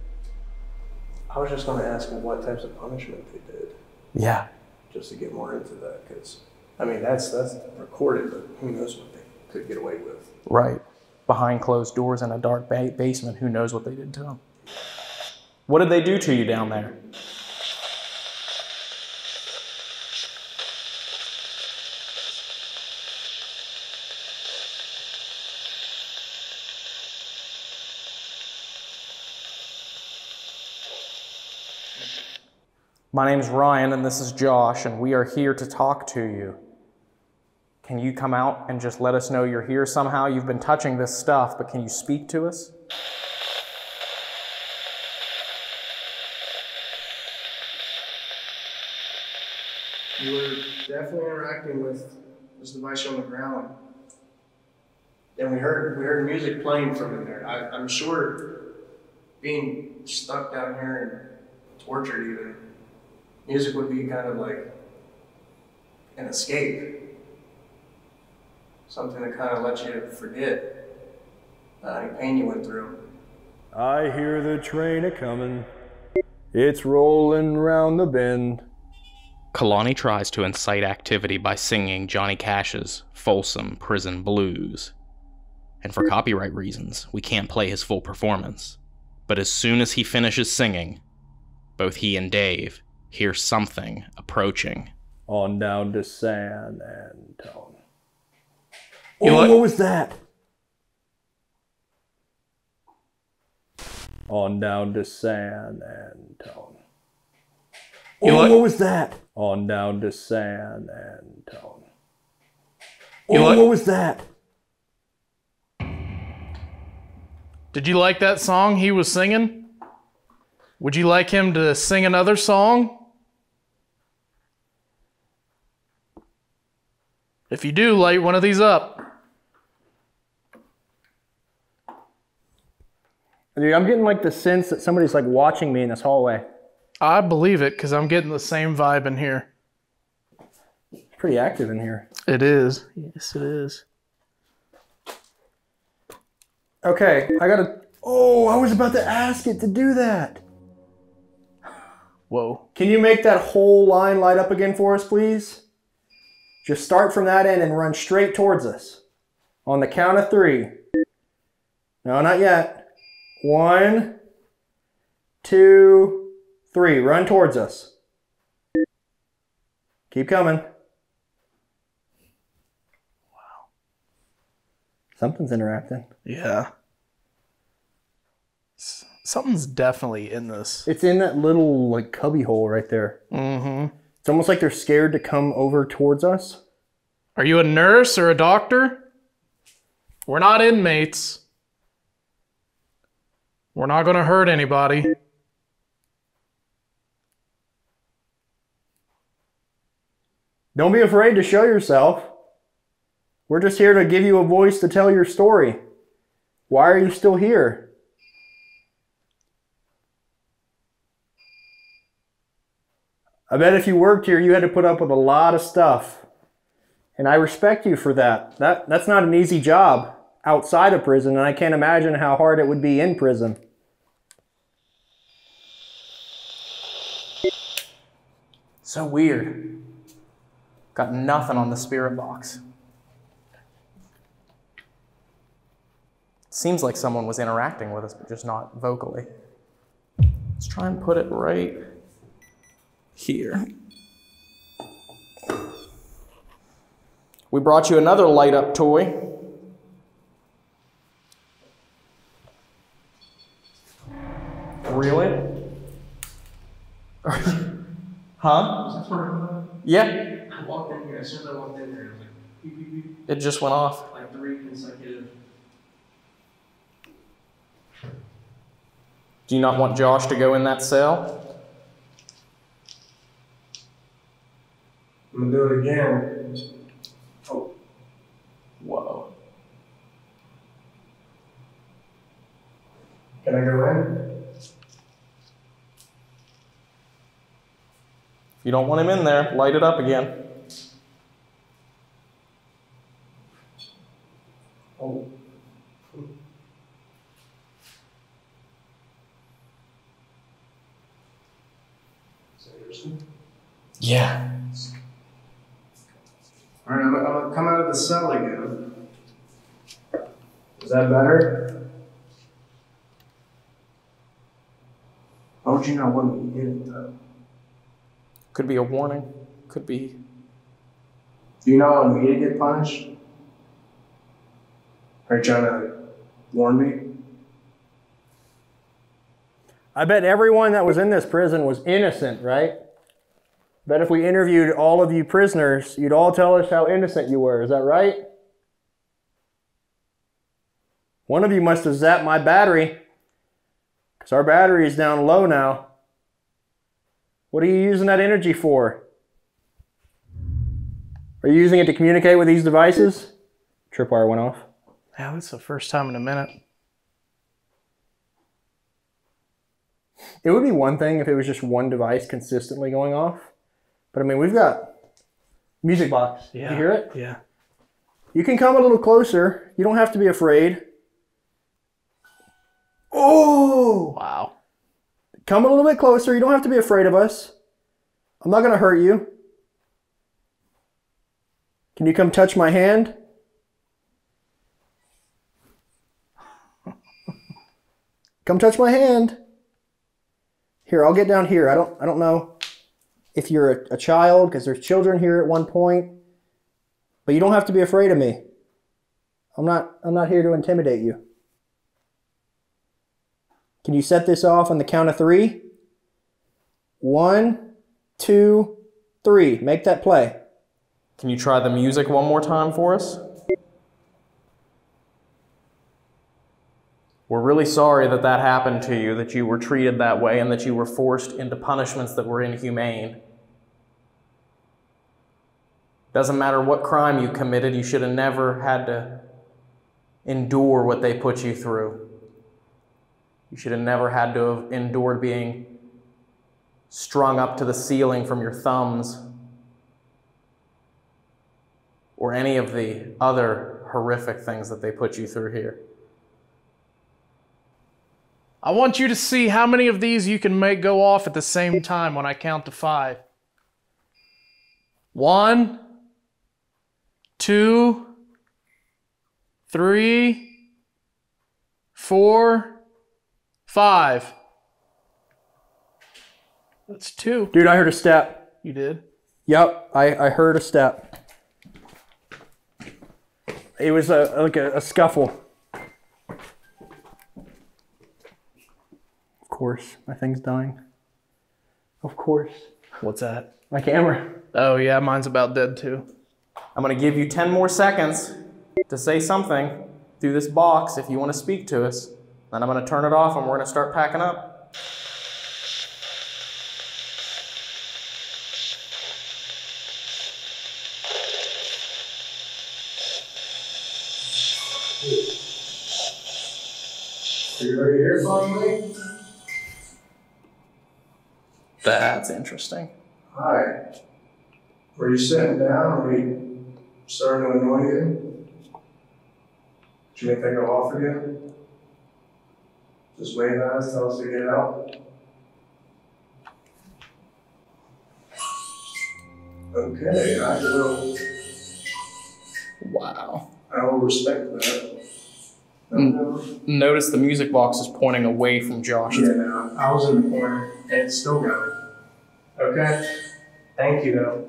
I was just going to ask them what types of punishment they did. Yeah. Just to get more into that, because I mean that's recorded, but who knows what they could get away with. Right. Behind closed doors in a dark basement, who knows what they did to them? What did they do to you down there? My name's Ryan and this is Josh and we are here to talk to you. Can you come out and just let us know you're here somehow? You've been touching this stuff, but can you speak to us? You were definitely interacting with this device on the ground. And we heard music playing from in there. I'm sure being stuck down here and tortured even, music would be kind of like an escape. Something that kind of lets you forget any pain you went through. I hear the train a-comin'. It's rolling round the bend. Kalani tries to incite activity by singing Johnny Cash's Folsom Prison Blues. And for copyright reasons, we can't play his full performance. But as soon as he finishes singing, both he and Dave hear something approaching. On down to San Antone. You Oh, like- what was that? On down to San Antone. What was that? On down to San Antone. What was that? Did you like that song he was singing? Would you like him to sing another song? If you do, light one of these up. Dude, I'm getting like the sense that somebody's like watching me in this hallway. I believe it, because I'm getting the same vibe in here. It's pretty active in here. It is. Yes, it is. Okay, I gotta... Oh, I was about to ask it to do that. Whoa. Can you make that whole line light up again for us, please? Just start from that end and run straight towards us. On the count of 3. No, not yet. 1, 2, 3. Run towards us. Keep coming. Wow. Something's interacting. Yeah. Something's definitely in this. It's in that little like cubby hole right there. Mm-hmm. It's almost like they're scared to come over towards us. Are you a nurse or a doctor? We're not inmates. We're not going to hurt anybody. Don't be afraid to show yourself. We're just here to give you a voice to tell your story. Why are you still here? I bet if you worked here, you had to put up with a lot of stuff. And I respect you for that. That's not an easy job outside of prison, and I can't imagine how hard it would be in prison. So weird. Got nothing on the spirit box. Seems like someone was interacting with us, but just not vocally. Let's try and put it right here. We brought you another light up toy. Really? Huh? Yeah. I walked in here, as soon as I walked in there, it was like, beep, beep, beep. It just went off. Like 3 consecutive. Do you not want Josh to go in that cell? I'm gonna do it again. Oh. Whoa. Can I go in? If you don't want him in there, light it up again. Oh. Yeah. All right, I'm gonna come out of the cell again. Is that better? Why would you not want me to get it though? Could be a warning. Could be. Do you not want me to get punished? Are you trying to warn me? I bet everyone that was in this prison was innocent, right? Bet if we interviewed all of you prisoners, you'd all tell us how innocent you were. Is that right? One of you must have zapped my battery, because our battery is down low now. What are you using that energy for? Are you using it to communicate with these devices? Tripwire went off. Yeah, that's the first time in a minute. It would be one thing if it was just one device consistently going off. But I mean, we've got music box. Yeah. You hear it? Yeah. You can come a little closer. You don't have to be afraid. Oh! Wow. Come a little bit closer. You don't have to be afraid of us. I'm not going to hurt you. Can you come touch my hand? Come touch my hand. Here, I'll get down here. I don't know if you're a child, because there's children here at one point. But you don't have to be afraid of me. I'm not here to intimidate you. Can you set this off on the count of 3? 1, 2, 3. Make that play. Can you try the music one more time for us? We're really sorry that that happened to you, that you were treated that way, and that you were forced into punishments that were inhumane. Doesn't matter what crime you committed, you should have never had to endure what they put you through. You should have never had to have endured being strung up to the ceiling from your thumbs, or any of the other horrific things that they put you through here. I want you to see how many of these you can make go off at the same time when I count to 5. 1, 2, 3, 4, 5. That's 2. Dude, I heard a step. You did? Yep, I heard a step. It was like a scuffle. Of course, my thing's dying. Of course. What's that? My camera. Oh yeah, mine's about dead too. I'm going to give you 10 more seconds to say something through this box if you want to speak to us. Then I'm going to turn it off and we're going to start packing up. Are you ready to hear finally? That's interesting. Hi. Were you sitting down or were you starting to annoy you? Did you make that go off again? Just wave at us, tell us to get out. Okay, I will. Wow. I will respect that. Notice the music box is pointing away from Josh. Yeah, no, I was in the corner and it's still going. Okay? Thank you, though.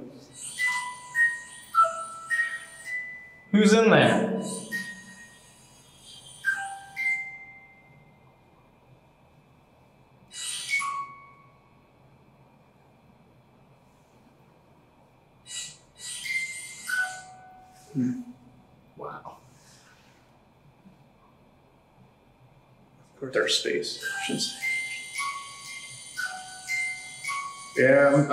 Who's in there? Wow. Their space. Yeah,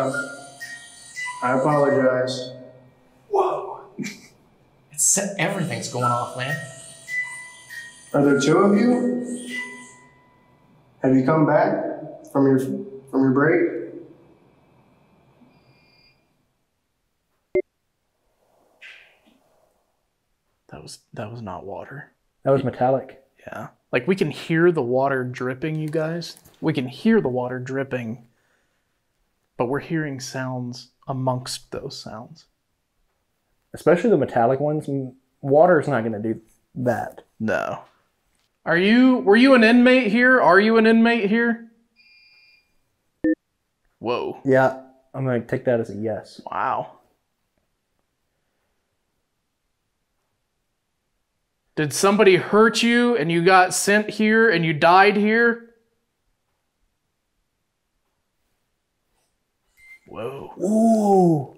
I apologize. Whoa. Everything's going off, man. Are there 2 of you? Have you come back from your break? That was not water. That was metallic. Yeah. Like we can hear the water dripping, you guys. We can hear the water dripping. But we're hearing sounds amongst those sounds. Especially the metallic ones. Water's not going to do that. No. Were you an inmate here? Are you an inmate here? Whoa. Yeah, I'm going to take that as a yes. Wow. Did somebody hurt you and you got sent here and you died here? Whoa. Ooh.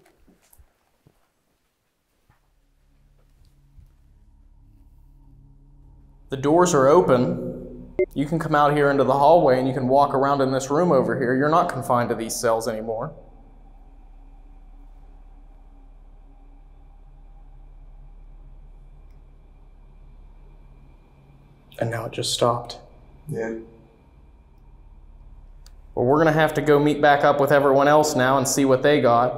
The doors are open. You can come out here into the hallway and you can walk around in this room over here. You're not confined to these cells anymore. And now it just stopped. Yeah. Well, we're going to have to go meet back up with everyone else now and see what they got.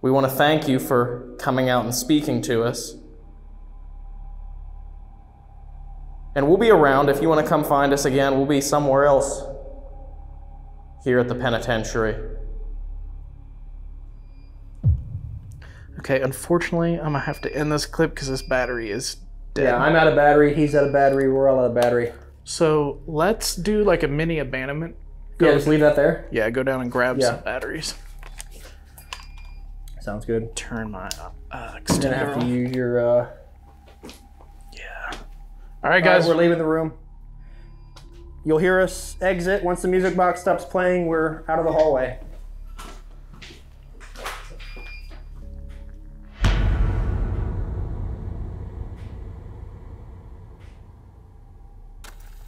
We want to thank you for coming out and speaking to us. And we'll be around if you want to come find us again. We'll be somewhere else here at the penitentiary. Okay, unfortunately, I'm going to have to end this clip because this battery is dead. Yeah, I'm out of battery. He's out of battery. We're all out of battery. So let's do like a mini abandonment. Yeah, just leave that there. Yeah, go down and grab some batteries. Sounds good. Turn my You're extender gonna have to off. use your. Yeah. All right, guys. We're leaving the room. You'll hear us exit. Once the music box stops playing, we're out of the hallway.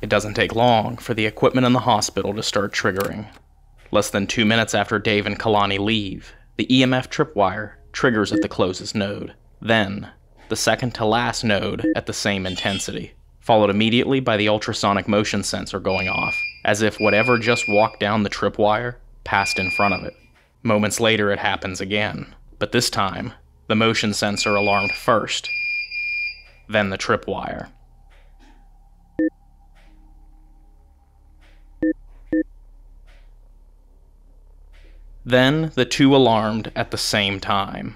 It doesn't take long for the equipment in the hospital to start triggering. Less than 2 minutes after Dave and Kalani leave, the EMF tripwire triggers at the closest node. Then, the second to last node at the same intensity, followed immediately by the ultrasonic motion sensor going off, as if whatever just walked down the tripwire passed in front of it. Moments later it happens again, but this time, the motion sensor alarmed first, then the tripwire. Then the two alarmed at the same time.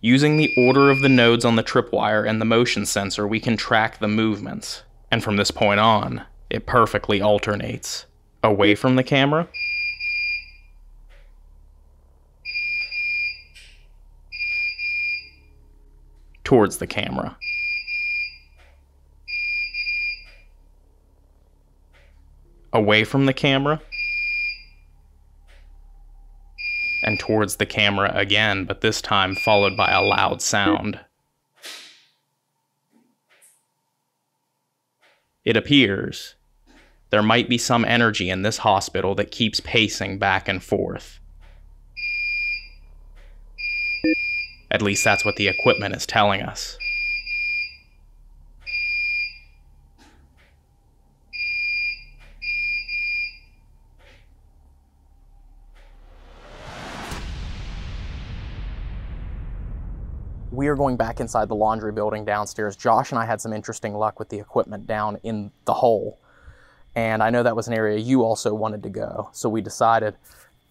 Using the order of the nodes on the tripwire and the motion sensor, we can track the movements. And from this point on, it perfectly alternates. Away from the camera, towards the camera. Away from the camera, and towards the camera again, but this time followed by a loud sound. It appears there might be some energy in this hospital that keeps pacing back and forth. At least that's what the equipment is telling us. We are going back inside the laundry building downstairs. Josh and I had some interesting luck with the equipment down in the hole. And I know that was an area you also wanted to go. So we decided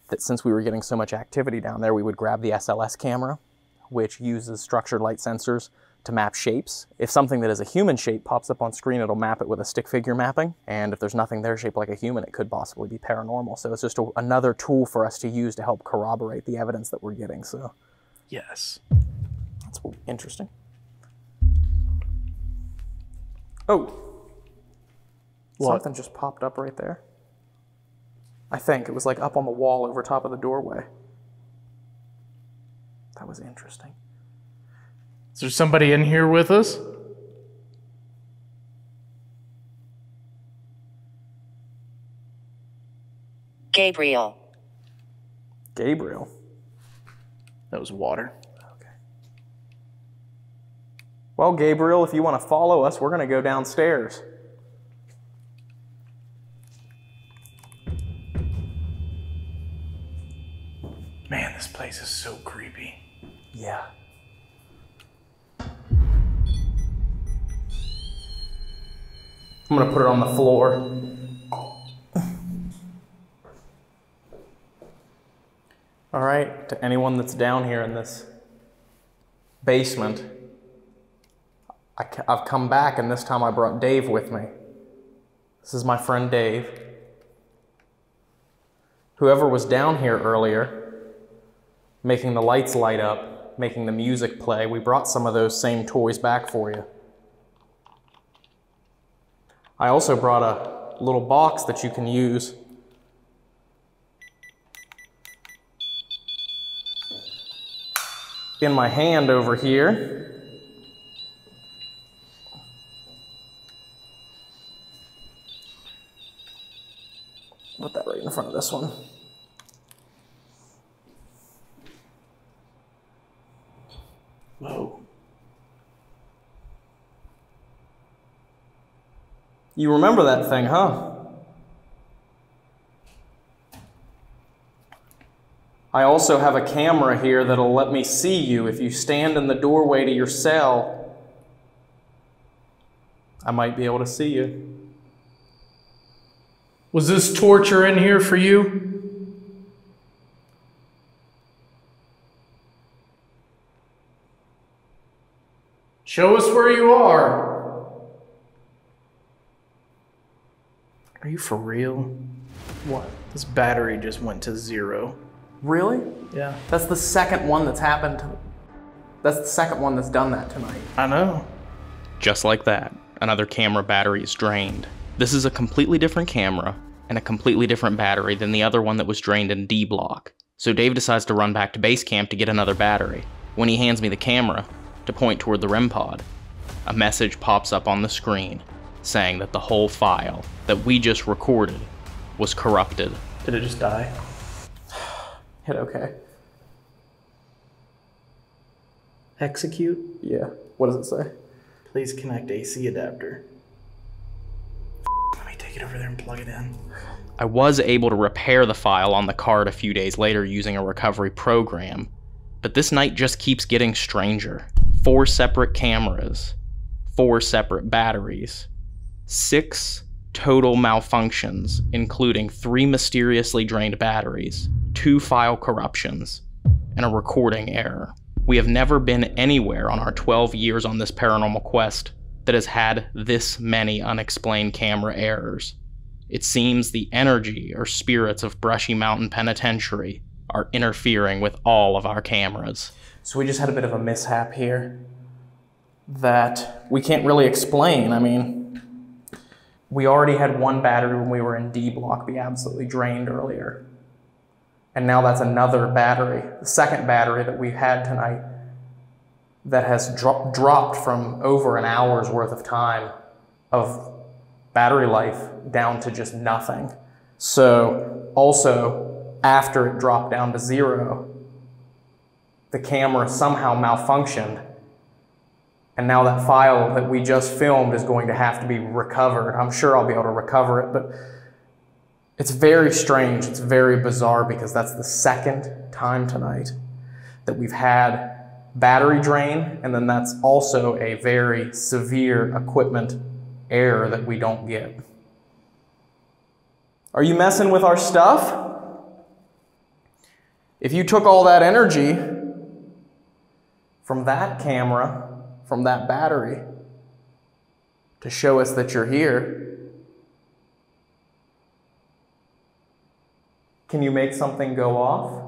that since we were getting so much activity down there, we would grab the SLS camera, which uses structured light sensors to map shapes. If something that is a human shape pops up on screen, it'll map it with a stick figure mapping. And if there's nothing there shaped like a human, it could possibly be paranormal. So it's just another tool for us to use to help corroborate the evidence that we're getting. So Yes. that's interesting. Oh, What? something just popped up right there. I think it was like up on the wall over top of the doorway. That was interesting. Is there somebody in here with us? Gabriel. Gabriel. That was water. Okay. Well, Gabriel, if you want to follow us, we're going to go downstairs. Man, this place is so creepy. Yeah. I'm going to put it on the floor. All right, to anyone that's down here in this basement, I've come back, and this time I brought Dave with me. This is my friend Dave. Whoever was down here earlier, making the lights light up, making the music play, we brought some of those same toys back for you. I also brought a little box that you can use in my hand over here. Put that right in front of this one. Whoa. You remember that thing, huh? I also have a camera here that'll let me see you. If you stand in the doorway to your cell, I might be able to see you. Was this torture in here for you? Show us where you are. Are you for real? What? This battery just went to 0. Really? Yeah. That's the second one that's happened to me. That's the second one that's done that tonight. I know. Just like that, another camera battery is drained. This is a completely different camera and a completely different battery than the other one that was drained in D block. So Dave decides to run back to base camp to get another battery. When he hands me the camera to point toward the REM pod, a message pops up on the screen saying that the whole file that we just recorded was corrupted. Did it just die? Hit okay. Execute? Yeah. What does it say? Please connect AC adapter. Let me take it over there and plug it in. I was able to repair the file on the card a few days later using a recovery program, but this night just keeps getting stranger. 4 separate cameras, 4 separate batteries, 6 total malfunctions, including 3 mysteriously drained batteries, 2 file corruptions, and a recording error. We have never been anywhere on our 12 years on this paranormal quest that has had this many unexplained camera errors. It seems the energy or spirits of Brushy Mountain Penitentiary are interfering with all of our cameras. So we just had a bit of a mishap here that we can't really explain. I mean, we already had 1 battery when we were in D block be absolutely drained earlier. And now that's another battery, the second battery that we had tonight that has dropped from over an hour's worth of time of battery life down to just nothing. So also, after it dropped down to 0, the camera somehow malfunctioned, and now that file that we just filmed is going to have to be recovered. I'm sure I'll be able to recover it, but it's very strange, it's very bizarre, because that's the second time tonight that we've had battery drain, and then that's also a very severe equipment error that we don't get. Are you messing with our stuff? If you took all that energy from that camera, from that battery, to show us that you're here, can you make something go off?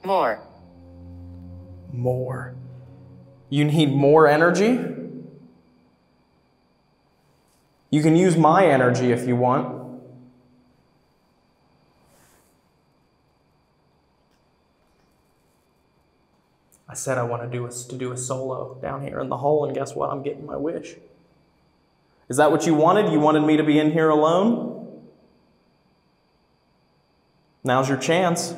More. More. You need more energy? You can use my energy if you want. I said I want to do a solo down here in the hole, and guess what? I'm getting my wish. Is that what you wanted? You wanted me to be in here alone? Now's your chance.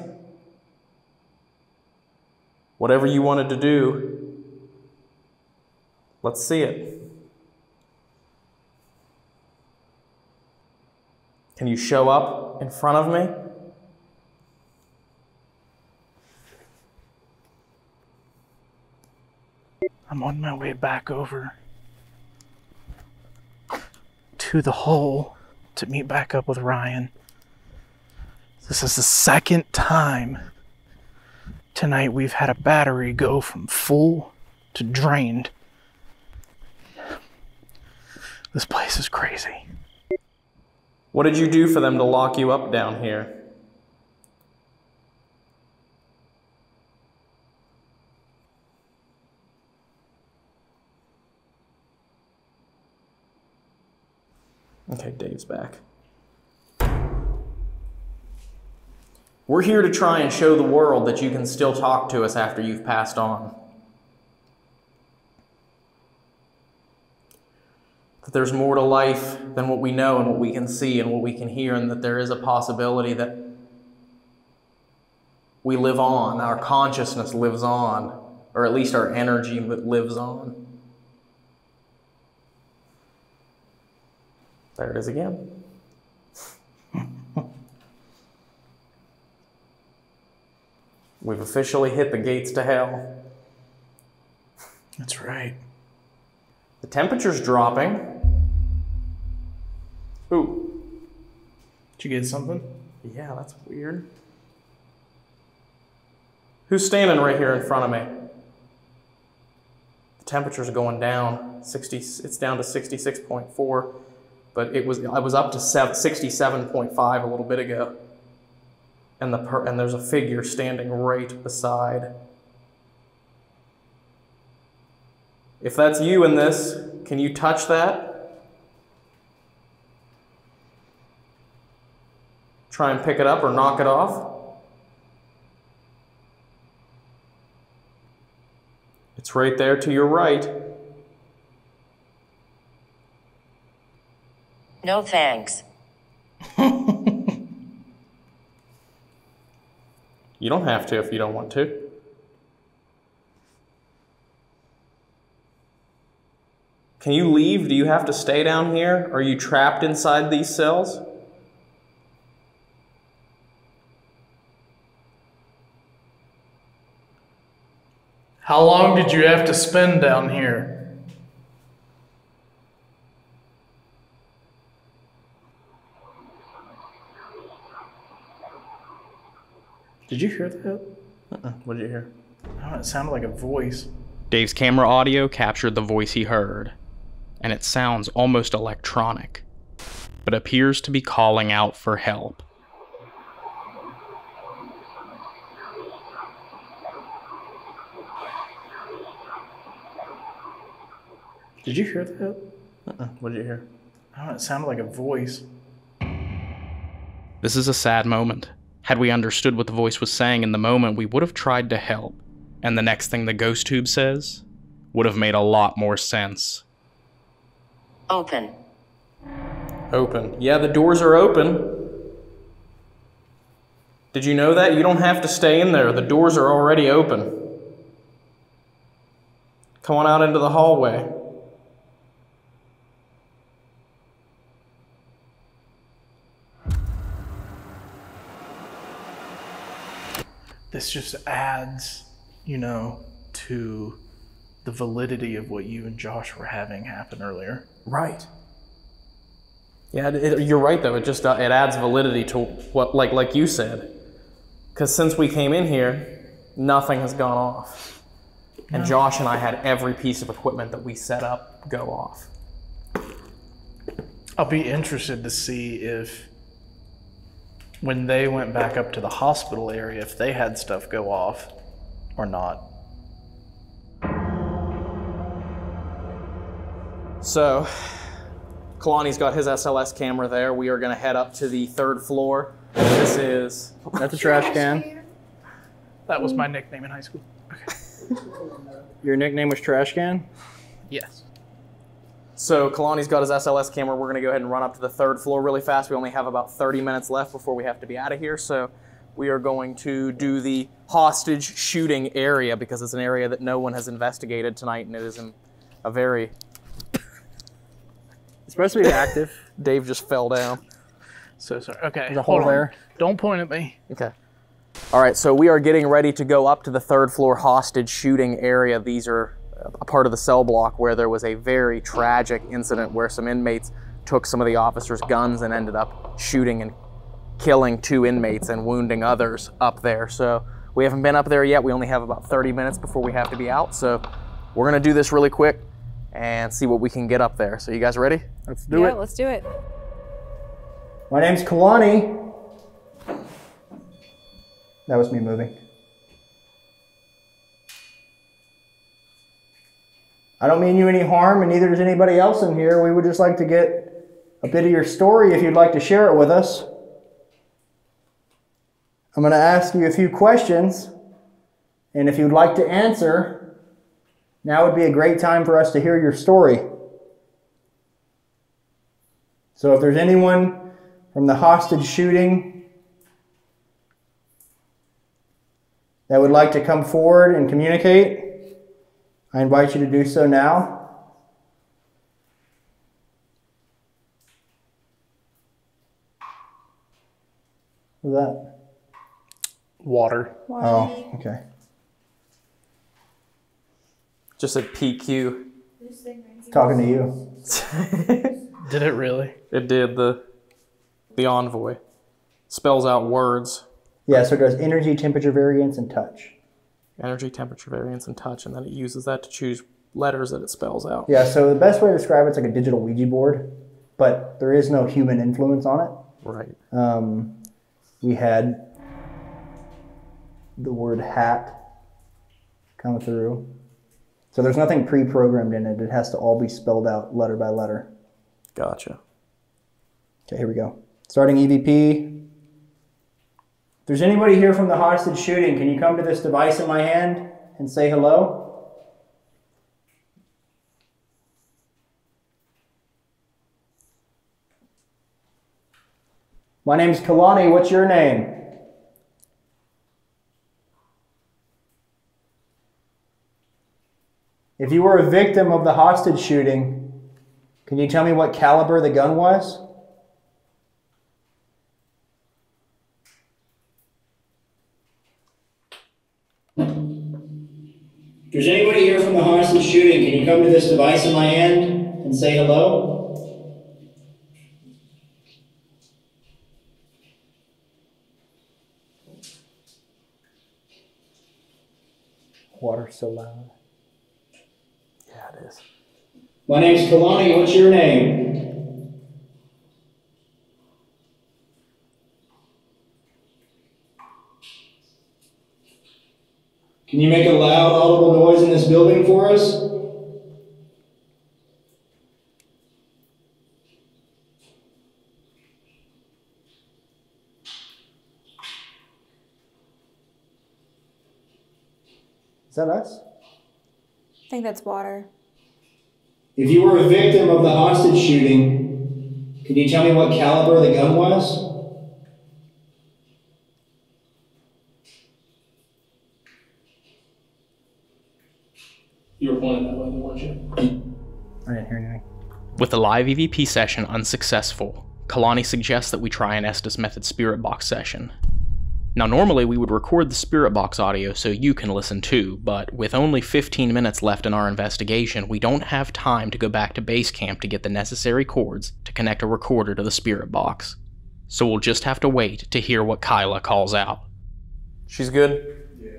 Whatever you wanted to do, let's see it. Can you show up in front of me? I'm on my way back over to the hole to meet back up with Ryan. This is the second time tonight we've had a battery go from full to drained. This place is crazy. What did you do for them to lock you up down here? Okay, Dave's back. We're here to try and show the world that you can still talk to us after you've passed on. That there's more to life than what we know and what we can see and what we can hear, and that there is a possibility that we live on, our consciousness lives on, or at least our energy lives on. There it is again. We've officially hit the gates to hell. That's right. The temperature's dropping. Ooh. Did you get something? Yeah, that's weird. Who's standing right here in front of me? The temperature's going down. It's down to 66.4, but I was up to 67.5 a little bit ago. and there's a figure standing right beside. If that's you in this, can you touch that? Try and pick it up or knock it off. It's right there to your right. No thanks. You don't have to if you don't want to. Can you leave? Do you have to stay down here? Are you trapped inside these cells? How long did you have to spend down here? Did you hear that? What did you hear? Oh, it sounded like a voice. Dave's camera audio captured the voice he heard, and it sounds almost electronic, but appears to be calling out for help. Did you hear that? What did you hear? Oh, it sounded like a voice. This is a sad moment. Had we understood what the voice was saying in the moment, we would have tried to help, and the next thing the ghost tube says would have made a lot more sense. Open. Open. Yeah, the doors are open. Did you know that? You don't have to stay in there. The doors are already open. Come on out into the hallway. This just adds, to the validity of what you and Josh were having happen earlier. Right. Yeah, you're right though. It just it adds validity to what, like you said, because since we came in here, nothing has gone off, and Josh and I had every piece of equipment that we set up go off. I'll be interested to see if, when they went back up to the hospital area, if they had stuff go off or not. So, Kalani's got his SLS camera there. We are going to head up to the 3rd floor. This is... That's a trash can. That was my nickname in high school. Okay. Your nickname was Trash Can? Yes. So Kalani's got his SLS camera. We're going to go ahead and run up to the 3rd floor really fast. We only have about 30 minutes left before we have to be out of here. So we are going to do the hostage shooting area because it's an area that no one has investigated tonight, and it is in a very... It's supposed to be active. Dave just fell down. So sorry. Okay. There's a hole there. Don't point at me. Okay. All right, so we are getting ready to go up to the 3rd floor hostage shooting area. These are a part of the cell block where there was a very tragic incident where some inmates took some of the officers' guns and ended up shooting and killing 2 inmates and wounding others up there. So we haven't been up there yet. We only have about 30 minutes before we have to be out. So we're gonna do this really quick and see what we can get up there. So you guys ready? Let's do it. Yeah, let's do it. My name's Kalani. That was me moving. I don't mean you any harm, and neither does anybody else in here. We would just like to get a bit of your story if you'd like to share it with us. I'm going to ask you a few questions, and if you'd like to answer, now would be a great time for us to hear your story. So if there's anyone from the hostage shooting that would like to come forward and communicate, I invite you to do so now. What's that? Water. Oh, okay. Just said PQ. Talking to you. Did it really? It did. The envoy spells out words. Yeah, so it goes energy, temperature variance, and touch. Energy, temperature variance, and touch, and then it uses that to choose letters that it spells out. Yeah, so the best way to describe it's like a digital Ouija board, but there is no human influence on it. Right. We had the word hat come through. So there's nothing pre-programmed in it. It has to all be spelled out letter by letter. Gotcha. Okay, here we go. Starting EVP. If there's anybody here from the hostage shooting, can you come to this device in my hand and say hello? My name's Kalani. What's your name? If you were a victim of the hostage shooting, can you tell me what caliber the gun was? If there's anybody here from the hostage shooting, can you come to this device in my hand and say hello? Water's so loud. Yeah, it is. My name's Kalani. What's your name? Can you make a loud, audible noise in this building for us? Is that us? I think that's water. If you were a victim of the hostage shooting, can you tell me what caliber the gun was? You were pointing that way, weren't you? I didn't hear anything. With the live EVP session unsuccessful, Kalani suggests that we try an Estes Method Spirit Box session. Now normally we would record the Spirit Box audio so you can listen too, but with only 15 minutes left in our investigation, we don't have time to go back to base camp to get the necessary cords to connect a recorder to the Spirit Box. So we'll just have to wait to hear what Kyla calls out. She's good? Yeah.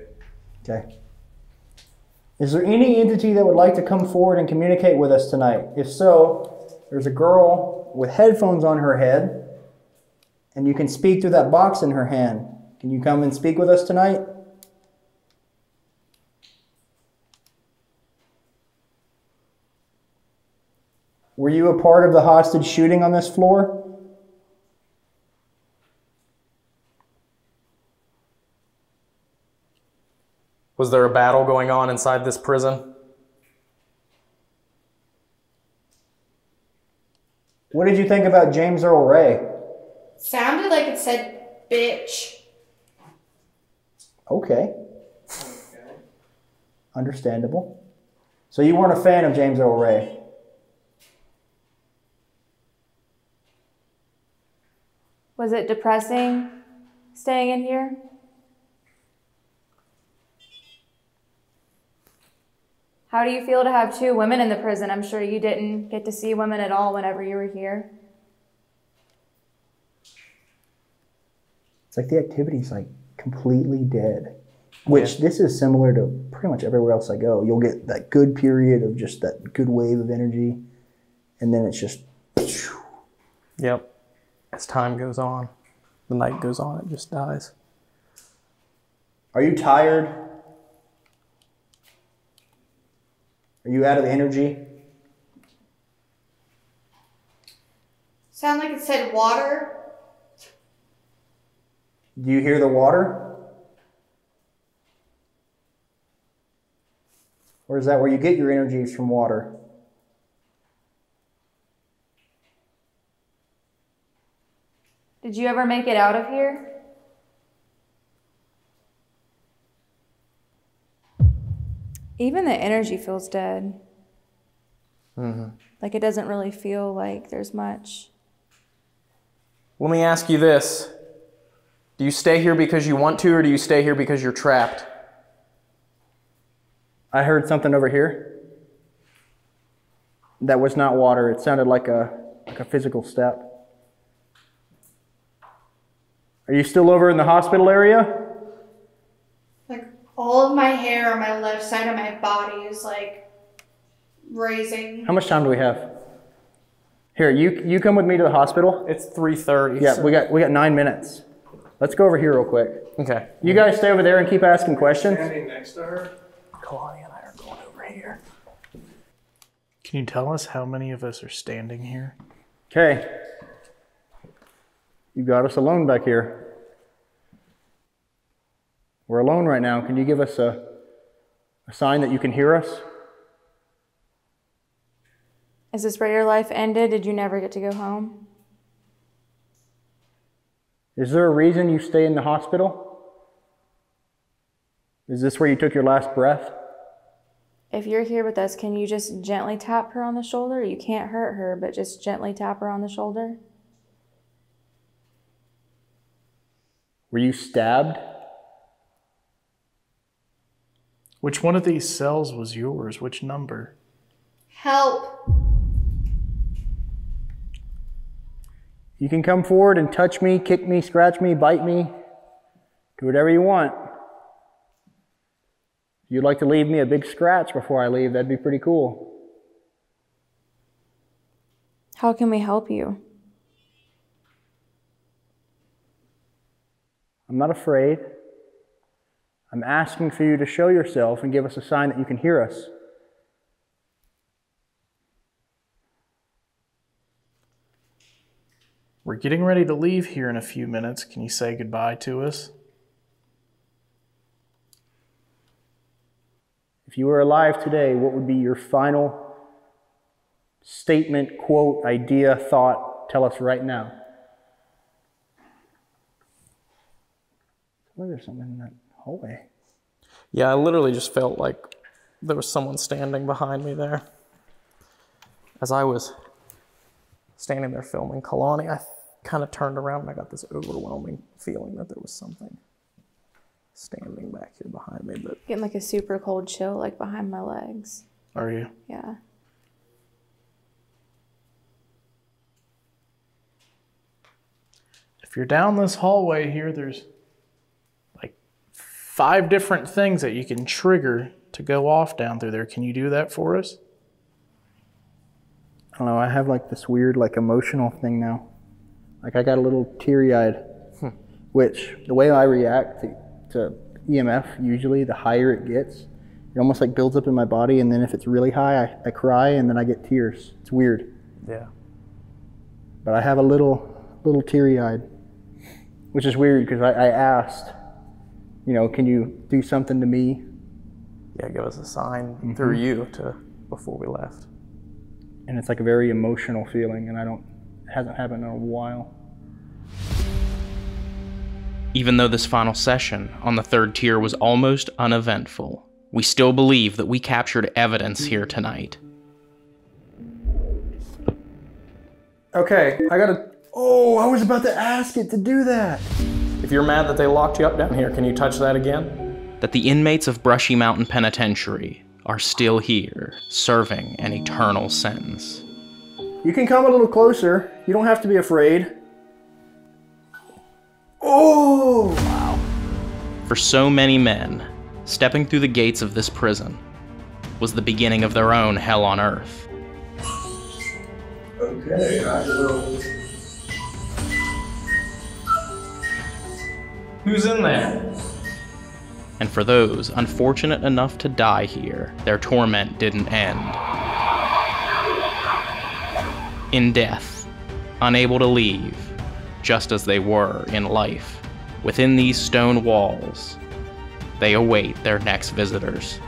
Okay. Is there any entity that would like to come forward and communicate with us tonight? If so, there's a girl with headphones on her head, and you can speak through that box in her hand. Can you come and speak with us tonight? Were you a part of the hostage shooting on this floor? Was there a battle going on inside this prison? What did you think about James Earl Ray? Sounded like it said bitch. Okay. Understandable. So you weren't a fan of James Earl Ray? Was it depressing staying in here? How do you feel to have two women in the prison? I'm sure you didn't get to see women at all whenever you were here. It's like the activity's like completely dead, which this is similar to pretty much everywhere else I go. You'll get that good period of just that good wave of energy, and then it's just... Yep. As time goes on, the night goes on, it just dies. Are you tired? Are you out of energy? Sound like it said water. Do you hear the water? Or is that where you get your energies from water? Did you ever make it out of here? Even the energy feels dead. Mm-hmm. Like it doesn't really feel like there's much. Let me ask you this. Do you stay here because you want to, or do you stay here because you're trapped? I heard something over here. That was not water. It sounded like a physical step. Are you still over in the hospital area? Like all of my hair on my left side of my body is like raising. How much time do we have? Here, you come with me to the hospital. It's 3:30. Yeah, so we got 9 minutes. Let's go over here real quick. Okay. You guys stay over there and keep asking questions. Standing next to her. Kalani and I are going over here. Can you tell us how many of us are standing here? Okay. You got us alone back here. We're alone right now. Can you give us a sign that you can hear us? Is this where your life ended? Did you never get to go home? Is there a reason you stay in the hospital? Is this where you took your last breath? If you're here with us, can you just gently tap her on the shoulder? You can't hurt her, but just gently tap her on the shoulder. Were you stabbed? Which one of these cells was yours? Which number? Help. You can come forward and touch me, kick me, scratch me, bite me. Do whatever you want. If you'd like to leave me a big scratch before I leave, that'd be pretty cool. How can we help you? I'm not afraid. I'm asking for you to show yourself and give us a sign that you can hear us. We're getting ready to leave here in a few minutes. Can you say goodbye to us? If you were alive today, what would be your final statement, quote, idea, thought? Tell us right now. Look, there's something in that hallway. Yeah, I literally just felt like there was someone standing behind me there. As I was standing there filming Kalani, I kind of turned around and I got this overwhelming feeling that there was something standing back here behind me. But Getting like a super cold chill like behind my legs. Are you? Yeah. If you're down this hallway here, there's like 5 different things that you can trigger to go off down through there. Can you do that for us? I don't know, I have like this weird like emotional thing now. Like I got a little teary-eyed, which the way I react to EMF, usually the higher it gets, it almost like builds up in my body, and then if it's really high, I cry and then I get tears. It's weird. yeah. But I have a little teary-eyed, which is weird because I asked, you know, can you do something to me? Yeah, give us a sign through you before we left. And it's like a very emotional feeling, and it hasn't happened in a while. Even though this final session on the 3rd tier was almost uneventful, we still believe that we captured evidence here tonight. Okay, I was about to ask it to do that. If you're mad that they locked you up down here, can you touch that again? That the inmates of Brushy Mountain Penitentiary are still here, serving an eternal sentence. You can come a little closer. You don't have to be afraid. Oh! Wow. For so many men, stepping through the gates of this prison was the beginning of their own hell on earth. Okay, I will. Who's in there? And for those unfortunate enough to die here, their torment didn't end. In death, unable to leave, just as they were in life, within these stone walls, they await their next visitors.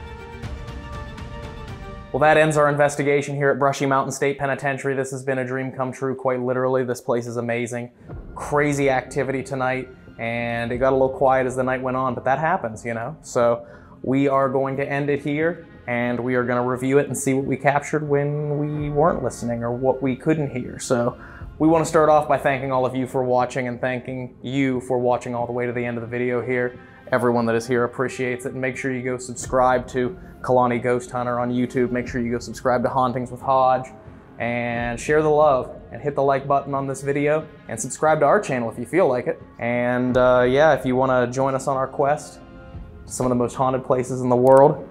Well, that ends our investigation here at Brushy Mountain State Penitentiary. This has been a dream come true, quite literally. This place is amazing. Crazy activity tonight, and it got a little quiet as the night went on, but that happens, you know? So we are going to end it here, and we are going to review it and see what we captured when we weren't listening or what we couldn't hear. So we want to start off by thanking all of you for watching and thanking you for watching all the way to the end of the video here. Everyone that is here appreciates it, and make sure you go subscribe to Kalani Ghost Hunter on YouTube. Make sure you go subscribe to Hauntings with Hodge, and share the love, and hit the like button on this video, and subscribe to our channel if you feel like it. And yeah, if you want to join us on our quest to some of the most haunted places in the world,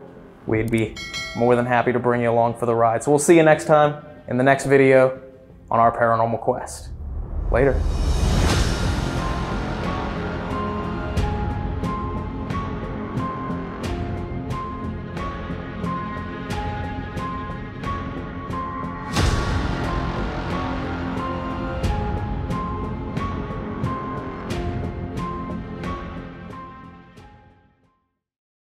we'd be more than happy to bring you along for the ride. So we'll see you next time in the next video on our paranormal quest. Later.